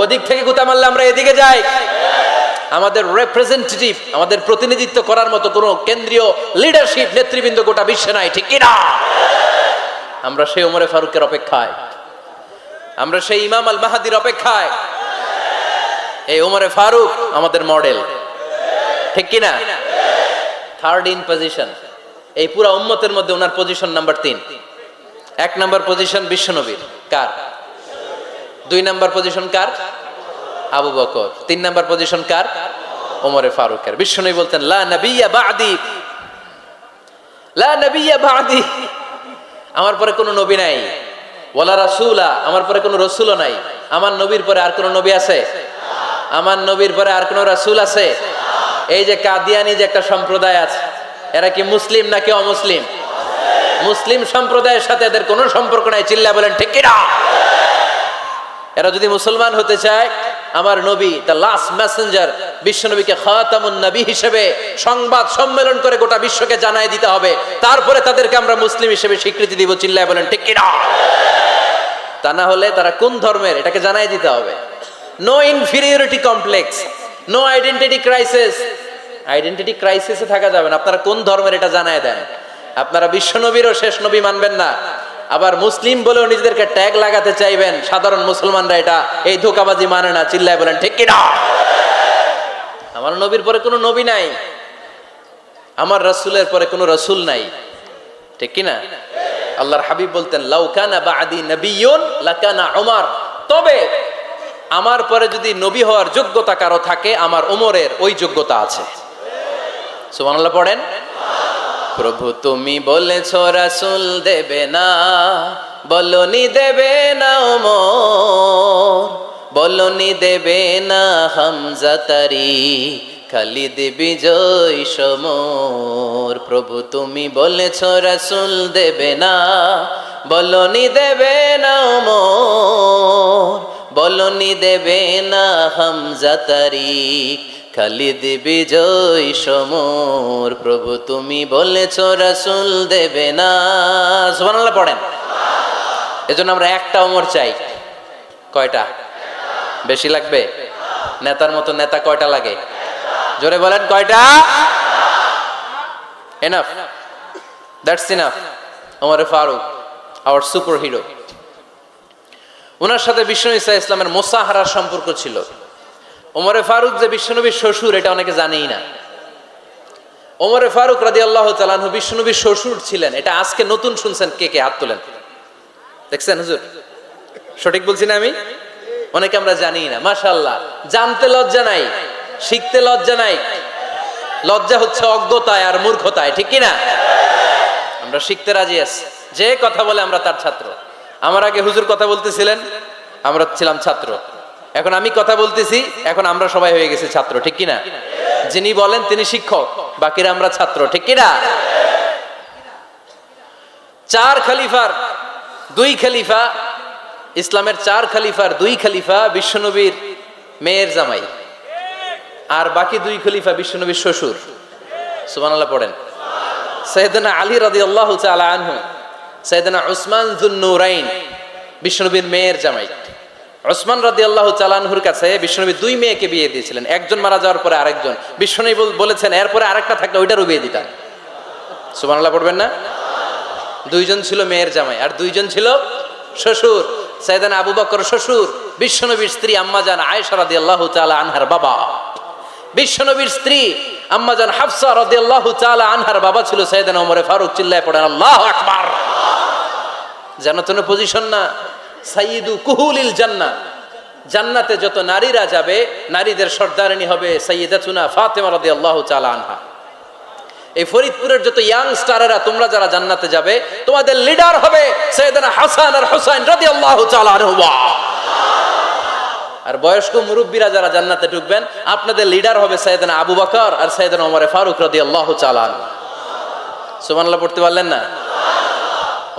Speaker 1: ওদিক থেকে গুতা মারলে আমরা এদিকে যাই। আমাদের রিপ্রেজেন্টেটিভ, আমাদের প্রতিনিধিত্ব করার মতো কোনো কেন্দ্রীয় লিডারশিপ নেতৃবৃন্দ গোটা বিশ্বে নাই, ঠিক কি না? আমরা সেই ওমরে ফারুকের অপেক্ষায়, আমরা সেই ইমাম আল মাহাদির অপেক্ষায়। এই ওমরে ফারুক আমাদের মডেল, ঠিক কি না? থার্ড ইন পজিশন এই পুরা উম্মতের মধ্যে ওনার পজিশন নাম্বার 3। 1 নাম্বার পজিশন বিশ্বনবীর, কার? 2 নাম্বার পজিশন কার? আবু বকর। 3 নাম্বার পজিশন কার? ওমরে ফারুকের। বিশ্বনবী বলতেন লা নবিয়্যা বা'দি, লা নবিয়্যা বা'দি, আমার পরে কোনো নবী নাই। ওয়ালা রাসূলা, আমার পরে কোনো রাসূলও নাই। আমার নবীর পরে আর কোনো নবী আছে? আমার নবীর পরে আর কোনো রাসূল আছে? এই যে কাদিয়ানি যে একটা সম্প্রদায় আছে, এরা কি মুসলিম নাকি অমুসলিম? মুসলিম সম্প্রদায়ের সাথে এদের কোনো সম্পর্ক নাই, চিল্লায় বলেন ঠিক কি না? এরা যদি মুসলমান হতে চায়, আমার নবী দ্য লাস্ট মেসেঞ্জার বিশ্বনবীকে খাতামুন নবী হিসেবে সংবাদ সম্মেলন করে গোটা বিশ্বকে জানাই দিতে হবে, তারপরে তাদেরকে আমরা মুসলিম হিসেবে স্বীকৃতি দিব, চিল্লায় বলেন ঠিক কি না? তা না হলে তারা কোন ধর্মের এটাকে জানাই দিতে হবে। No inferiority complex, no identity crisis. Identity ক্রাইসিসে থাকা যাবে না, আপনারা কোন ধর্মের এটা জানায় দেন। আপনারা বিশ্বনবীরও শেষ নবী মানবেন না, আবার মুসলিম বলেও নিজেদেরকে ট্যাগ লাগাতে চাইবেন। সাধারণ মুসলমানরা এটা এই ধোঁকাবাজি মানে না, চিল্লায় বলেন ঠিক কি না? আমার নবীর পরে কোনো নবী নাই, আমার রাসূলের পরে কোনো রাসূল নাই, ঠিক কি না? আল্লাহর হাবিব বলতেন লাউ কানা বা'দি নাবিয়্যুন লাকানা উমর, তবে আমার পরে যদি নবী হওয়ার যোগ্যতা কারো থাকে, আমার ওমরের ওই যোগ্যতা আছে। সুবহানাল্লাহ পড়েন। প্রভু তুমি বলেছো রাসূল দেবে না, বলনি দেবে না ওমর, বলনি দেবে না হামজা তারি, খালিদ বিজয় সমর। প্রভু তুমি বলেছো রাসূল দেবে না, বলনি দেবে না ওমর, বলনি দেবে না হামজা তারি, খালিদ বিজয় সমর। প্রভু তুমি বলেছো রাসূল দেবে না। সুবহানাল্লাহ পড়েন। এজন্য আমরা একটা ওমর চাই। কয়টা? বেশি লাগবে? নেতার মতো নেতা কয়টা লাগে? জোরে বলেন কয়টা? Enough, that's enough. ওমরে ফারুক আওয়ার সুপার হিরো। ওনার সাথে বিশ্বনবী সাল্লাল্লাহু আলাইহি ওয়াসাল্লামের মুসাহারার সম্পর্ক ছিল। ওমরে ফারুক যে বিশ্বনবীর শ্বশুর, এটা অনেকে জানেই না। ওমরে ফারুক রাদিয়াল্লাহু তাআলা আনহু বিশ্বনবীর শ্বশুর ছিলেন, এটা আজকে নতুন শুনছেন। কে কে হাত তোলেন? দেখছেন হুজুর? সঠিক বলছি না আমি? অনেকে আমরা জানি না। মাশাআল্লাহ, জানতে লজ্জা নাই, শিখতে লজ্জা নাই। লজ্জা হচ্ছে অজ্ঞতায় আর মূর্খতায়, ঠিক কি না? আমরা শিখতে রাজি আছি। যে কথা বলে আমরা তার ছাত্র। আমার আগে হুজুর কথা বলতেছিলেন, আমরা ছিলাম ছাত্র। এখন আমি কথা বলতেছি, এখন আমরা সবাই হয়ে গেছি ছাত্র, ঠিক কি না? যিনি বলেন তিনি শিক্ষক, বাকিরা আমরা ছাত্র, ঠিক কি না? 4 খলিফার 2 খলিফা, ইসলামের 4 খলিফার 2 খলিফা বিশ্বনবীর মেয়ের জামাই, আর বাকি 2 খলিফা বিশ্বনবীর শ্বশুর। সুবহানাল্লাহ পড়েন। সাইয়েদনা আলী রাদিয়াল্লাহু তাআলা আনহু, সাইয়েদনা উসমান যুন নূরাইন বিশ্বনবীর মেয়ের জামাই। উসমান রাদিয়াল্লাহু তাআলা আনহুর কাছে বিশ্বনবী 2 মেয়েকে বিয়ে দিয়েছিলেন। একজন মারা যাওয়ার পরে আরেকজন। বিশ্বনবী বলেছেন এরপরে আরেকটা থাকলে ওইটারও বিয়ে দিতাম। সুবহানাল্লাহ পড়বেন না? 2 জন ছিল মেয়ের জামাই আর 2 জন ছিল শ্বশুর। সাইয়েদনা আবু বকর শ্বশুর, বিশ্বনবীর স্ত্রী আম্মাজান আয়েশা রাদিয়াল্লাহু তাআলা আনহার বাবা। বিশ্বনবীর স্ত্রী আম্মাজান হাফসা রাদিয়াল্লাহু তাআলা আনহার বাবা ছিল সাইয়েদনা ওমরে ফারুক। চিল্লায় পড়েন আল্লাহু আকবার। জান্নাতের পজিশন না, সাইয়্যিদু কুহুলিল জান্নাহ। জান্নাতে যত নারীরা যাবে, নারীদের সর্দারিনী হবে সাইয়্যিদাতুনা ফাতেমা রাদিয়াল্লাহু তাআলা আনহা। এই ফরিদপুরের যত ইয়াং স্টারেরা, তোমরা যারা জান্নাতে যাবে, তোমাদের লিডার হবে সাইয়েদনা হাসান আর হুসাইন রাদিয়াল্লাহু তাআলা আনহুমা। আর বয়স্ক মুরব্বীরা যারা জান্নাতে ঢুকবেন, আপনাদের লিডার হবে সাইয়েদনা আবু বকর আর সাইয়েদনা ওমর ফারুক রাদিয়াল্লাহু তাআলা আনহু। সুবহানাল্লাহ পড়তে পারলেন না?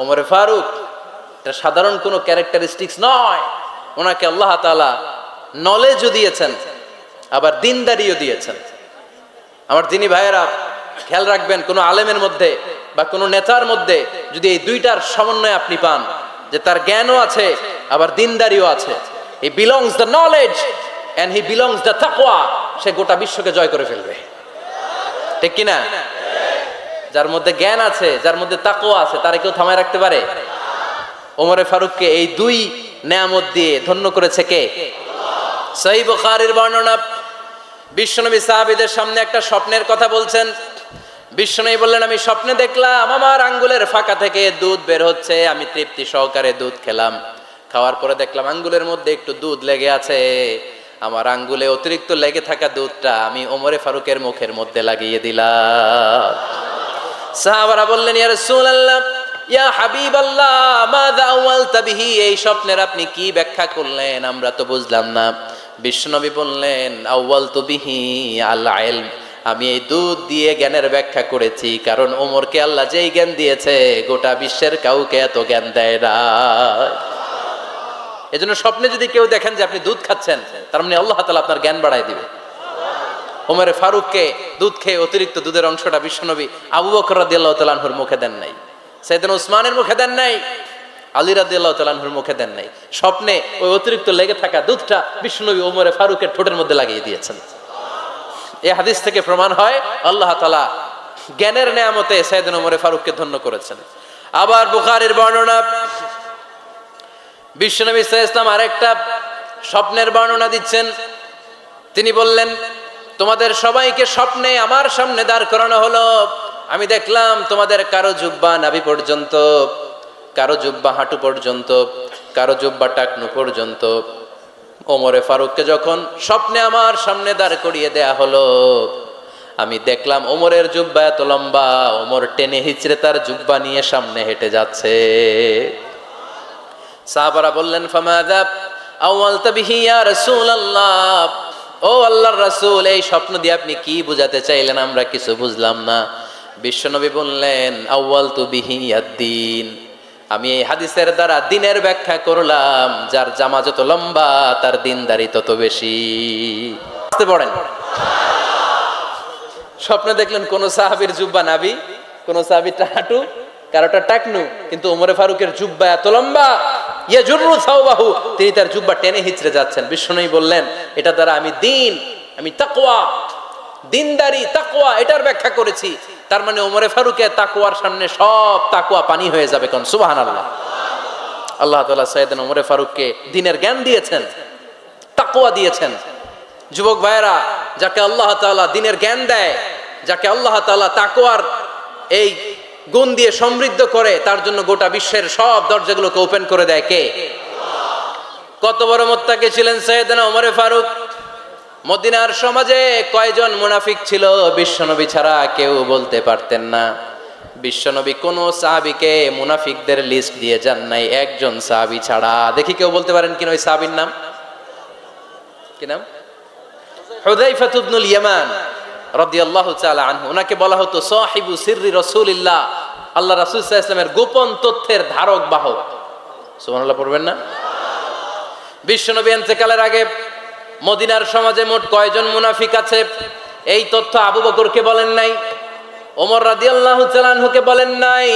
Speaker 1: ওমর ফারুক এটা সাধারণ কোনো ক্যারেক্টারিস্টিক্স নয়, ওনাকে আল্লাহ তাআলা নলেজও দিয়েছেন, আবার দিনদারিও দিয়েছেন। আমার দিনী ভাইয়েরা খেয়াল রাখবেন, কোনো আলেমের মধ্যে বা কোনো নেতার মধ্যে যদি এই দুইটার সমন্বয় আপনি পান, যে তার জ্ঞানও আছে আবার দিনদারিও আছে, he belongs the knowledge and he belongs the তাকওয়া, সে গোটা বিশ্বকে জয় করে ফেলবে। ঠিক কিনা? যার মধ্যে জ্ঞান আছে, যার মধ্যে তাকওয়া আছে, তারে কেউ থামায় রাখতে পারে? ওমরে ফারুককে এই দুই নেয়ামত দিয়ে ধন্য করেছে কে? সহিহ বুখারীর বর্ণনা, বিশ্বনবী সাহাবীদের সামনে একটা স্বপ্নের কথা বলছেন। বিশ্বনবী বললেন, আমি স্বপ্নে দেখলাম আমার আঙ্গুলের ফাঁকা থেকে দুধ বের হচ্ছে, আমি তৃপ্তি সহকারে দুধ খেলাম। খাওয়ার পরে দেখলাম আঙ্গুলের মধ্যে একটু দুধ লেগে আছে। আমার আঙ্গুলে অতিরিক্ত লেগে থাকা দুধটা আমি ওমরে ফারুকের মুখের মধ্যে লাগিয়ে দিলাম। সাহাবারা বললেন, ইয়া রাসূলুল্লাহ, ইয়া হাবিবাল্লাহ, মাযা আওয়ালতা বিহি, এই স্বপ্নের আপনি কি ব্যাখ্যা করলেন, আমরা তো বুঝলাম না। বিশ্বনবী বললেন, আওয়ালতু বিহি আল ইলম, আমি এই দুধ দিয়ে জ্ঞানের ব্যাখ্যা করেছি, কারণ ওমরকে আল্লাহ যেই জ্ঞান দিয়েছে গোটা বিশ্বের কাউকে এত জ্ঞান দেয় না। এজন্য স্বপ্নে যদি কেউ দেখেন যে আপনি দুধ খাচ্ছেন, তার মানে আল্লাহ তাআলা আপনার জ্ঞান বাড়ায় দিবে। ওমরে ফারুককে দুধ খেয়ে অতিরিক্ত দুধের অংশটা বিশ্বনবী আবু বকর রাদিয়াল্লাহু তাআলা আনহুর মুখে দেন নাই, সাইয়েদনা উসমানের মুখে দেন নাই, আলী রাদিয়াল্লাহু তাআলা আনহুর মুখে দেন নাই। স্বপ্নে ওই অতিরিক্ত লেগে থাকা দুধটা বিশ্বনবী ওমরে ফারুকের ঠোঁটের মধ্যে লাগিয়ে দিয়েছেন। এই হাদিস থেকে প্রমাণ হয় আল্লাহ তাআলা জ্ঞানের নেয়ামতে সাইয়েদনা ওমরে ফারুককে ধন্য করেছেন। আবার বুখারীর বর্ণনা, বিশ্বনবী সাল্লাল্লাহু আলাইহি ওয়াসাল্লাম আরেকটা স্বপ্নের বর্ণনা দিচ্ছেন। তিনি বললেন, তোমাদের সবাইকে স্বপ্নে আমার সামনে দাঁড় করানো হলো। আমি দেখলাম তোমাদের কারো জুব্বা নাভি পর্যন্ত, কারো জুব্বা হাঁটু পর্যন্ত, কারো জুব্বা টাকনু পর্যন্ত। ওমরে ফারুককে যখন স্বপ্নে আমার সামনে দাঁড় করিয়ে দেয়া হলো, আমি দেখলাম ওমরের জুব্বা এত লম্বা, ওমর টেনে হিচড়ে তার জুব্বা নিয়ে সামনে হেঁটে যাচ্ছে। সাহাবারা বললেন, ফামাযা আওয়ালতা বিহি ইয়া রাসূলুল্লাহ, ও আল্লাহর রাসূল, এই স্বপ্ন দিয়ে আপনি কি বুঝাতে চাইলেন, আমরা কিছু বুঝলাম না। বিশ্বনবী বললেন, আউয়ালতু বিহি আদ-দীন, আমি এই হাদিসের দ্বারা দিনের ব্যাখ্যা করলাম, যার জামা যত লম্বা তার দিনদারি তত বেশি। বুঝতে পারেন? স্বপ্নে দেখলেন কোন সাহাবীর জুব্বা নাভি, কোন সাহাবীর হাঁটু, কারোটা টাকনু, কিন্তু ওমরে ফারুকের জুব্বা এত লম্বা, ইয়াজুরু সাওবাহু, তিনি তার জুব্বা টেনে হিচড়ে যাচ্ছেন। বিশ্বনবী বললেন, এটা দ্বারা আমি দিন, আমি তাকওয়া, দিনদারি, তাকওয়া, এটার ব্যাখ্যা করেছি। তার মানে ওমরে ফারুকের তাকওয়ার সামনে সব তাকওয়া পানি হয়ে যাবে। কোন সুবহানাল্লাহ। আল্লাহ তাআলা সাইয়েদনা ওমরে ফারুককে দ্বীনের জ্ঞান দিয়েছেন, তাকওয়া দিয়েছেন। যুবক ভাইয়েরা, যাকে আল্লাহ তাআলা দ্বীনের জ্ঞান দেয়, যাকে আল্লাহ তাআলা তাকওয়ার এই গুণ দিয়ে সমৃদ্ধ করে, তার জন্য গোটা বিশ্বের সব দরজাগুলোকে ওপেন করে দেয় কে? কত বড় মুত্তাকি ছিলেন সাইয়েদনা ওমরে ফারুক। মদিনার সমাজে কয়জন মুনাফিক ছিল বিশ্বনবী ছাড়া কেউ বলতে পারতেন না। বিশ্বনবী কোন সাহাবীকে মুনাফিকদের লিস্ট দিয়ে যান নাই, একজন সাহাবী ছাড়া। দেখি কেউ বলতে পারেন কিনা ওই সাহাবীর নাম? কি নাম? হুযায়ফা ইবনুল ইয়ামান রাদিয়াল্লাহু তাআলা আনহু। ওনাকে বলা হতো সাহিবু সিররি রাসূলিল্লাহ, আল্লাহ রাসূল সাল্লাল্লাহু আলাইহি ওয়াসাল্লামের গোপন তথ্যের ধারক বাহক। সুবহানাল্লাহ পড়বেন না? বিশ্বনবী ইন্তেকালের আগে মদিনার সমাজে মোট কয়জন মুনাফিক আছে, এই তথ্য আবু বকরকে বলেন নাই, ওমর রাদিয়াল্লাহু তাআলা আনহুকে বলেন নাই,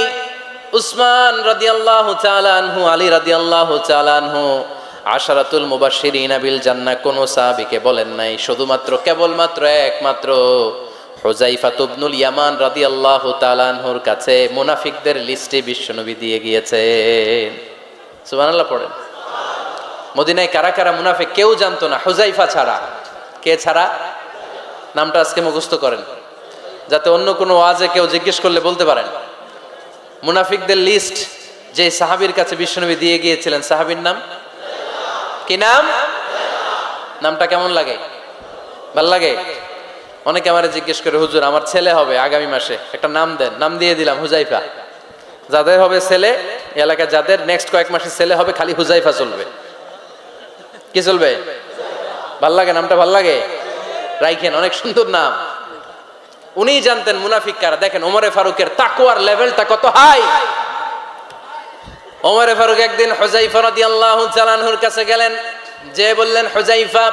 Speaker 1: উসমান রাদিয়াল্লাহু তাআলা আনহু, আলী রাদিয়াল্লাহু তাআলা আনহু, আশারাতুল মুবাশশিরিনা বিল জান্নাহ কোন সাহাবীকে বলেন নাই। শুধুমাত্র কেবলমাত্র একমাত্র হুযায়ফা ইবনুল ইয়ামান রাদিয়াল্লাহু তাআলা আনহুর কাছে মুনাফিকদের লিস্টে বিশ্বনবী দিয়ে গিয়েছেন। সুবহানাল্লাহ পড়েন। মদিনায় কারা কারা মুনাফিক কেউ জানতো না হুযায়ফা ছাড়া। কে ছাড়া? নামটা আজকে মুখস্থ করেন, যাতে অন্য কোনো ওয়াজে কেউ জিজ্ঞেস করলে বলতে পারেন। মুনাফিকদের লিস্ট যে সাহাবীর কাছে বিশ্বনবী দিয়ে গিয়েছিলেন, সাহাবীর নাম কি? নাম? নামটা কেমন লাগে? ভাল লাগে? অনেকে আমারে জিজ্ঞেস করে, হুজুর আমার ছেলে হবে আগামী মাসে, একটা নাম দেন। নাম দিয়ে দিলাম হুযায়ফা। যাদের হবে ছেলে, এলাকায় যাদের নেক্সট কয়েক মাসে ছেলে হবে, খালি হুযায়ফা চলবে। কি চলবে? ভাল লাগে নামটা? ভাল লাগে, রাইখেন, অনেক সুন্দর নাম। উনি জানতেন মুনাফিক কারা। দেখেন ওমরে ফারুকের তাকওয়ার লেভেলটা কত হাই। ওমরে ফারুক একদিন হুযায়ফা রাদিয়াল্লাহু তাআলা আনহুর কাছে গেলেন, যে বললেন, হুযায়ফা,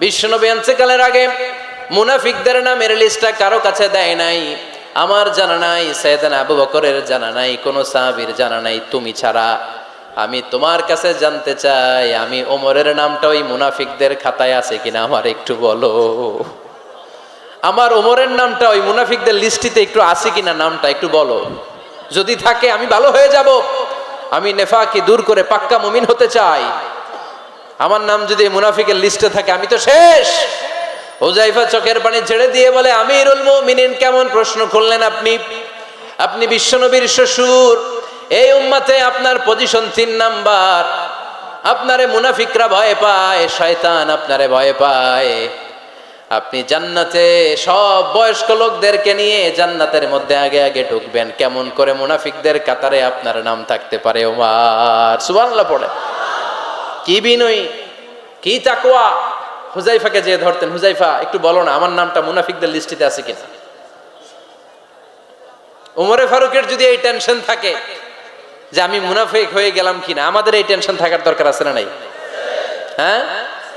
Speaker 1: বিশ্বনবী ইন্তেকালের আগে মুনাফিকদের নামের লিস্টটা কারো কাছে দেয় নাই, আমার জানা নাই, সাইয়েদনা আবু বকরের জানা নাই, কোন সাহাবীর জানা নাই, তুমি ছাড়া। আমি তোমার কাছে জানতে চাই, আমি ওমরের নামটা ওই মুনাফিকদের খাতায় আছে কিনা আমার একটু বলো। আমার ওমরের নামটা ওই মুনাফিকদের লিস্টিতে একটু আছে কিনা, নামটা একটু বলো। যদি থাকে আমি ভালো হয়ে যাব, আমি নেফাকি দূর করে পাক্কা মুমিন হতে চাই। আমার নাম যদি মুনাফিকের লিস্টে থাকে আমি তো শেষ। হুযায়ফা চোখের পানি ছেড়ে দিয়ে বলে, আমিরুল মুমিনিন, কেমন প্রশ্ন করলেন আপনি? আপনি বিশ্বনবীর শ্বশুর, এই উম্মতে আপনার পজিশন 3 নাম্বার। আপনারে মুনাফিকরা ভয় পায়, শয়তান আপনারে ভয় পায়। আপনি জান্নাতে সব বয়স্ক লোকদেরকে নিয়ে জান্নাতের মধ্যে আগে আগে ঢুকবেন, কেমন করে মুনাফিকদের কাতারে আপনার নাম থাকতে পারে ওমর? সুবহানাল্লাহ পড়ে। কি বিনয়ী, কি তাকওয়া। হুযায়ফাকে যে ধরতেন, হুযায়ফা একটু বলো না আমার নামটা মুনাফিকদের লিস্টিতে আছে কিনা। ওমরে ফারুকের যদি এই টেনশন থাকে যে আমি মুনাফিক হয়ে গেলাম কিনা, আমাদের এই টেনশন থাকার দরকার আছে না নাই? হ্যাঁ,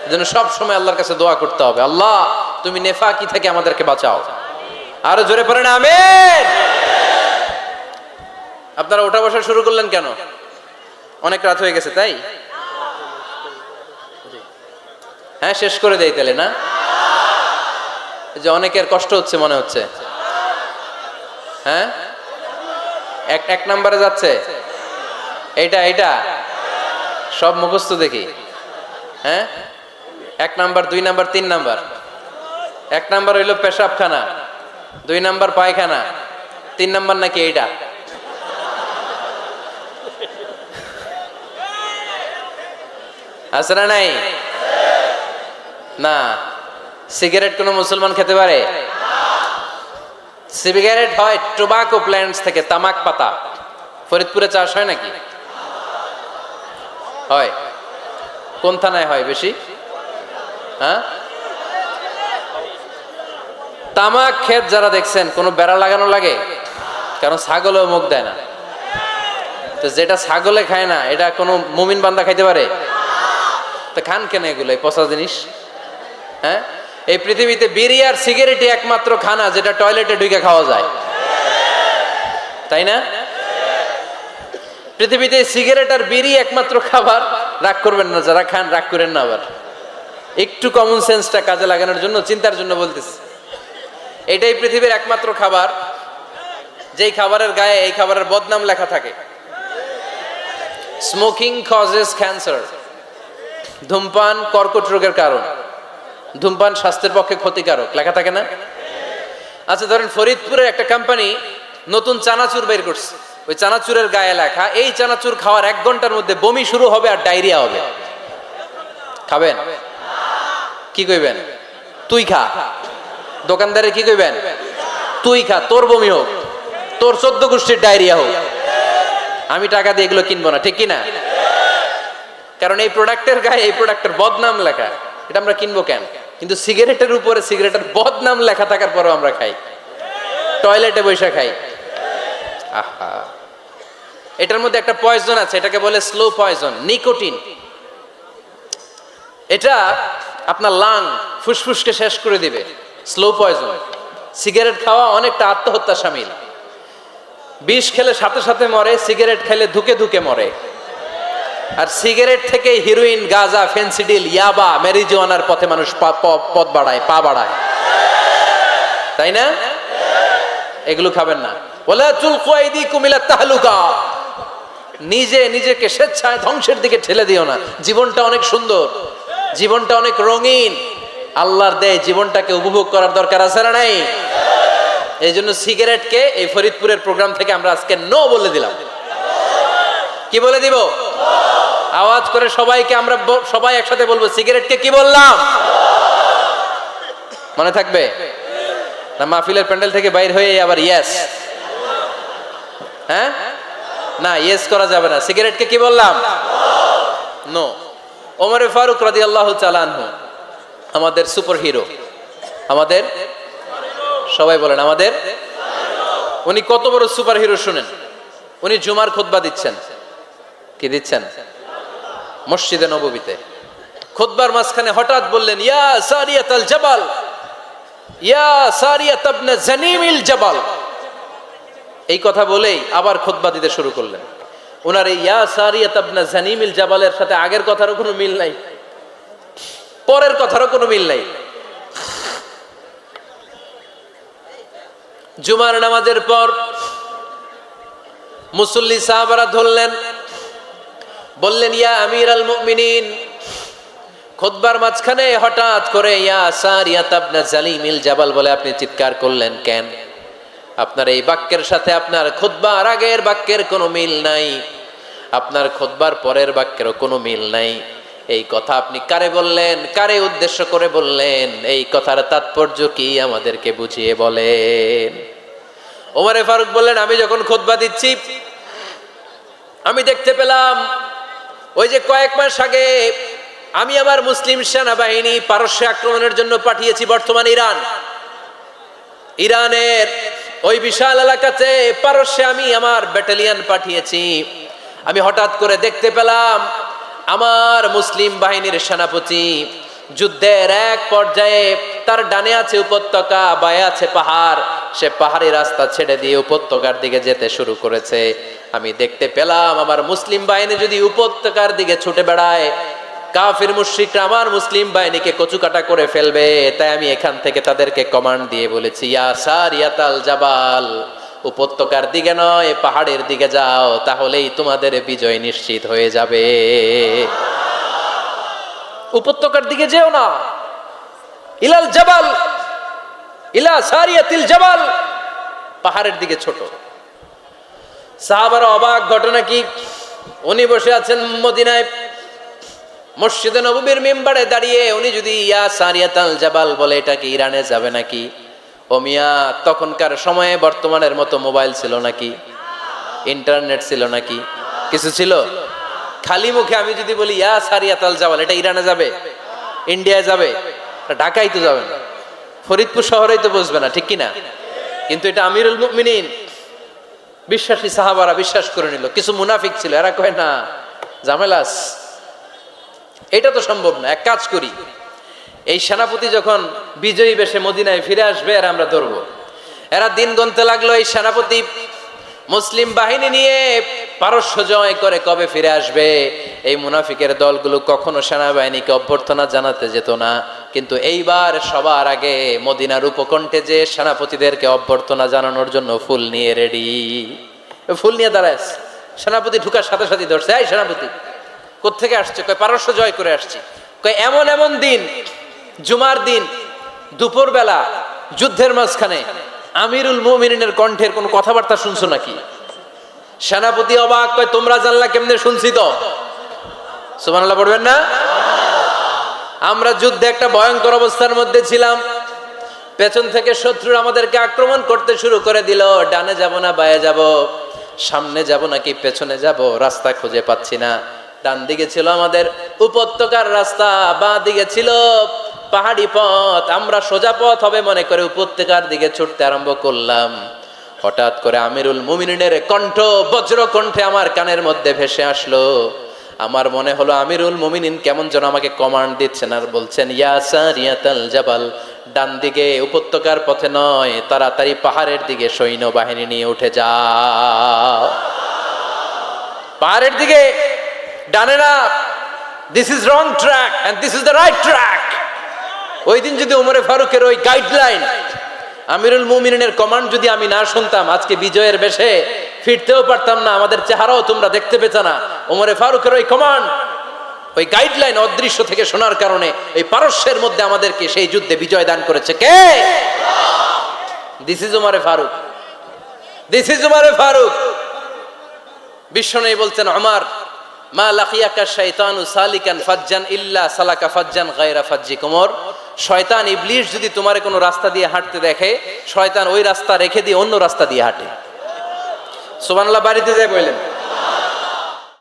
Speaker 1: এজন্য সব সময় আল্লাহর কাছে দোয়া করতে হবে, আল্লাহ তুমি নেফাকি থেকে আমাদেরকে বাঁচাও। আরো জোরে পড়েন আমিন। আপনারা ওঠা বসা শুরু করলেন কেন? অনেক রাত হয়ে গেছে তাই? হ্যাঁ, শেষ করে দেই তাহলে না? যে অনেকের কষ্ট হচ্ছে মনে হচ্ছে। হ্যাঁ, এক নাম্বারে যাচ্ছে এইটা সব মুখস্থ দেখি। হ্যাঁ, 1 নাম্বার, 2 নাম্বার, 3 নাম্বার। 1 নাম্বার হইল পেশাবখানা, 2 নাম্বার পায়খানা, 3 নাম্বার নাকি এইটা? আছে না নাই? না। সিগারেট কোন মুসলমান খেতে পারে? সিগারেট হয় টোবাকো প্ল্যান্টস থেকে, তামাক পাতা। ফরিদপুরে চাষ হয় নাকি? হয়। কোন থানায় হয় বেশি? হ্যাঁ, তামাক ক্ষেত যারা দেখছেন, কোনো বেড়া লাগানো লাগে? কারণ ছাগলেও মুখ দেয় না। তো যেটা ছাগলে খায় না, এটা কোনো মুমিন বান্দা খাইতে পারে? তো খান কেন এগুলো, এই পচা জিনিস? হ্যাঁ, এই পৃথিবীতে বিড়ি আর সিগারেটই একমাত্র খানা যেটা টয়লেটে ঢুকে খাওয়া যায়, তাই না? পৃথিবীতে সিগারেট আর বিড়ি একমাত্র খাবার। রাগ করবেন না যারা খান, রাগ করেন না। আবার একটু কমন সেন্সটা কাজে লাগানোর জন্য, চিন্তার জন্য বলতেছি। এটাই পৃথিবীর একমাত্র খাবার যেই খাবারের গায়ে এই খাবারের বদনাম লেখা থাকে। স্মোকিং কজেস ক্যান্সার, ধূমপান কর্কট রোগের কারণ, ধূমপান স্বাস্থ্যের পক্ষে ক্ষতিকারক, লেখা থাকে না? আচ্ছা ধরেন ফরিদপুরের একটা কোম্পানি নতুন চানাচুর বের করছে, ওই চানাচুরের গায়ে লেখা এই চানাচুর খাওয়ার 1 ঘন্টার মধ্যে বমি শুরু হবে আর ডায়রিয়া হবে। খাবেন? কি কইবেন? তুই খা। দোকানদারে কি কইবেন? তুই খা, তোর বমি হোক, তোর 14 গোষ্ঠীর ডায়রিয়া হোক, আমি টাকা দিয়ে এগুলো কিনবো না, ঠিক কিনা? কারণ এই প্রোডাক্টের গায়ে এই প্রোডাক্টের বদনাম লেখা, এটা আমরা কিনবো কেন? কিন্তু সিগারেটের উপরে সিগারেটের বদনাম লেখা থাকার পরও আমরা খাই, টয়লেটে বসে খাই। আহা, এটার মধ্যে একটা পয়জন আছে, এটাকে বলে স্লো পয়জন, নিকোটিন। এটা আপনার লাং, ফুসফুসকে শেষ করে দিবে। Slow poison. সিগারেট খাওয়া অনেকটা আত্মহত্যা শামিল। বিষ খেলে সাথে সাথে মরে, সিগারেট খেলে ধুকে ধুকে মরে। আর সিগারেট থেকে হিরোইন, গাঁজা, ফেন্সিডিল, ইয়াবা, ম্যারিজুয়ানার পথে মানুষ পথ বাড়ায়, পা বাড়ায়, তাই না? এগুলো খাবেন না। ওয়ালা তুলকু আইদিকুম ইলা তাহলুকা, নিজেকে স্বেচ্ছায় ধ্বংসের দিকে ঠেলে দিও না। জীবনটা অনেক সুন্দর, জীবনটা অনেক রঙিন, আল্লাহর দেয় জীবনটাকে উপভোগ করার দরকার আছে না নাই? এই জন্য সিগারেটকে এই ফরিদপুরের প্রোগ্রাম থেকে আমরা আজকে নো বলে দিলাম। কি বলে দিব? আওয়াজ করে সবাইকে আমরা সবাই একসাথে বলবো, সিগারেটকে কি বললাম? মনে থাকবে না? মাহফিলের প্যান্ডেল থেকে বাইর হয়ে আবার ইয়েস, হ্যাঁ না, ইয়েস করা যাবে না। সিগারেটকে কি বললাম? নো। ওমর ফারুক রাদিয়াল্লাহু তাআলা আনহু আমাদের সুপার হিরো, আমাদের সবাই বলেন আমাদের, উনি কত বড় সুপার হিরো শুনেন। উনি জুমার খুতবা দিচ্ছেন, কি দিচ্ছেন? মসজিদে নববীতে। খুতবার মাঝখানে হঠাৎ বললেন, ইয়া সারিয়াতাল জাবাল, ইয়া সারিয়াত ইবনে জানিমিল জাবাল। এই কথা বলেই আবার খুতবা দিতে শুরু করলেন। ওনার এই ইয়া সারিয়াত ইবনে জানিমিল জাবালের সাথে আগের কথারও কোনো মিল নাই, পরের কথারও কোনো মিল নাই। জুমার নামাজের পর মুসল্লি সাহাবারা ধরলেন, বললেন, ইয়া আমিরাল মুমিনিন। খুতবার মাঝখানে হঠাৎ করে ইয়া সারিয়াত ইবনে জালিমিল জাবাল বলে আপনি চিৎকার করলেন কেন? আপনার এই বাক্যের সাথে আপনার খুতবার আগের বাক্যের কোনো মিল নাই, আপনার খুতবার পরের বাক্যেরও কোনো মিল নাই। এই কথা আপনি কারে বললেন, কারে উদ্দেশ্য করে বললেন? এই কথার তাৎপর্য কি আমাদেরকে বুঝিয়ে বলেন। ওমরে ফারুক বললেন, আমি যখন খুতবা দিচ্ছি আমি দেখতে পেলাম ওই যে কয়েক মাস আগে আমি আমার মুসলিম সেনাবাহিনী পারস্যে আক্রমণের জন্য পাঠিয়েছি, বর্তমান ইরানের ওই বিশাল এলাকাতে পারস্যে আমি আমার ব্যাটালিয়ন পাঠিয়েছি। আমি হঠাৎ করে দেখতে পেলাম আমার মুসলিম বাহিনীর সেনাপতি যুদ্ধের এক পর্যায়ে তার ডানে আছে উপত্যকা, বায়ে আছে পাহাড়, সে পাহাড়ি রাস্তা ছেড়ে দিয়ে উপত্যকার দিকে যেতে শুরু করেছে। আমি দেখতে পেলাম আমার মুসলিম বাহিনী যদি উপত্যকার দিকে ছুটে বেড়ায়, কাফির মুশরিকরা আমার মুসলিম বাহিনীকে কচুকাটা করে ফেলবে। তাই আমি এখান থেকে তাদেরকে কমান্ড দিয়ে বলেছি, ইয়া সারিয়াতাল জাবাল, উপত্যকার দিকে নয় পাহাড়ের দিকে যাও, তাহলেই তোমাদের বিজয় নিশ্চিত হয়ে যাবে। উপত্যকার দিকে যেও না, ইলাল জাবাল, ইলা সারিয়াতিল জাবাল, পাহাড়ের দিকে ছোট। সাহাবারা অবাক, ঘটনা কি? উনি বসে আছেন মদিনায় মসজিদে নববীর মিম্বারে দাঁড়িয়ে, উনি যদি ইয়া সারিয়াতাল জাবাল বলে এটা কি ইরানে যাবে নাকি? ও মিয়া, তখনকার সময়ে বর্তমানের মতো মোবাইল ছিল নাকি? ইন্টারনেট ছিল নাকি? কিছু ছিল? খালি মুখে আমি যদি বলি ইয়া সারিয়াতাল জাবাল, এটা ইরানে যাবে, ইন্ডিয়ায় যাবে, ঢাকায় তো যাবে না, ফরিদপুর শহরেই তো বসবে না, ঠিক কিনা? কিন্তু এটা আমিরুল মুমিনিন বিশ্বাসী সাহাবারা বিশ্বাস করে নিল। কিছু মুনাফিক ছিল, এরা কয় না ঝামেলাস, এটা তো সম্ভব না। এক কাজ করি, এই সেনাপতি যখন বিজয়ী বেশে মদিনায় ফিরে আসবে আর আমরা ধরবো। এরা দিন গুনতে লাগলো, এই সেনাপতি মুসলিম বাহিনী নিয়ে পারস্য জয় করে কবে ফিরে আসবে। এই মুনাফিকের দলগুলো কখনো সেনাবাহিনীকে অভ্যর্থনা জানাতে যেত না, কিন্তু এইবার সবার আগে মদিনার উপকণ্ঠে যে সেনাপতিদেরকে অভ্যর্থনা জানানোর জন্য ফুল নিয়ে রেডি, ফুল নিয়ে দাঁড়ায়। সেনাপতি ঢুকার সাথে সাথে ধরছে, এই সেনাপতি কোত্থেকে আসছে? কয় পারস্য জয় করে আসছি। কয় এমন এমন দিন, জুমার দিন দুপুর বেলা যুদ্ধের মাঝখানে আমিরুল মুমিনিনের কণ্ঠের কোন কথাবার্তা শুনছো নাকি? সেনাপতি অবাক, কয় তোমরা জানলা কেমনে? শুনছি তো। সুবহানাল্লাহ পড়বেন না? আমরা যুদ্ধে একটা ভয়ঙ্কর অবস্থার মধ্যে ছিলাম, পেছন থেকে শত্রুরা আমাদেরকে আক্রমণ করতে শুরু করে দিল। ডানে যাব না বায়ে যাব, সামনে যাব নাকি পেছনে যাব, রাস্তা খুঁজে পাচ্ছি না। ডান দিকে ছিল আমাদের উপত্যকার রাস্তা, বাঁ দিকে ছিল পাহাড়ি পথ। আমরা সোজা পথ হবে মনে করে উপত্যকার দিকে ছুটতে আরম্ভ করলাম। হঠাৎ করে আমিরুল মুমিনিনের কণ্ঠ বজ্র কণ্ঠে আমার কানের মধ্যে ভেসে আসলো। আমার মনে হলো আমিরুল মুমিনিন কেমন যেন আমাকে কমান্ড দিচ্ছেন আর বলছেন, ইয়া সারিয়াতাল জাবাল, ডান দিকে উপত্যকার পথে নয়, তাড়াতাড়ি পাহাড়ের দিকে সৈন্যবাহিনী নিয়ে উঠে যাও। পাহাড়ের দিকে, ডানে না। This is wrong track and this is the right track. ওই দিন যদি ওমরে ফারুকের ওই গাইডলাইন, আমিরুল মুমিনিনের কমান্ড যদি আমি না শুনতাম, আজকে বিজয়ের বেশে ফিরতেও পারতাম না, আমাদের চেহারাও তোমরা দেখতে পেতে না। ওমরে ফারুকের ওই কমান্ড, ওই গাইডলাইন অদৃশ্য থেকে শোনার কারণে এই পারস্যের মধ্যে আমাদেরকে সেই যুদ্ধে বিজয় দান করেছে কে? দিস ইজ ওমরে ফারুক, দিস ইজ ওমরে ফারুক। বিশ্বনবী বলছেন, ওমর মা লাকিয়াকা শাইতানু সালিকান ফাজ্জান ইল্লা সালাকা ফাজ্জান গায়রা ফাজ্জিক। ওমর, শয়তান ইবলিস যদি তোমার কোনো রাস্তা দিয়ে হাঁটতে দেখে, শয়তান ওই রাস্তা রেখে দিয়ে অন্য রাস্তা দিয়ে হাঁটে। সুবহানাল্লাহ, বাড়িতে যাই বললেন।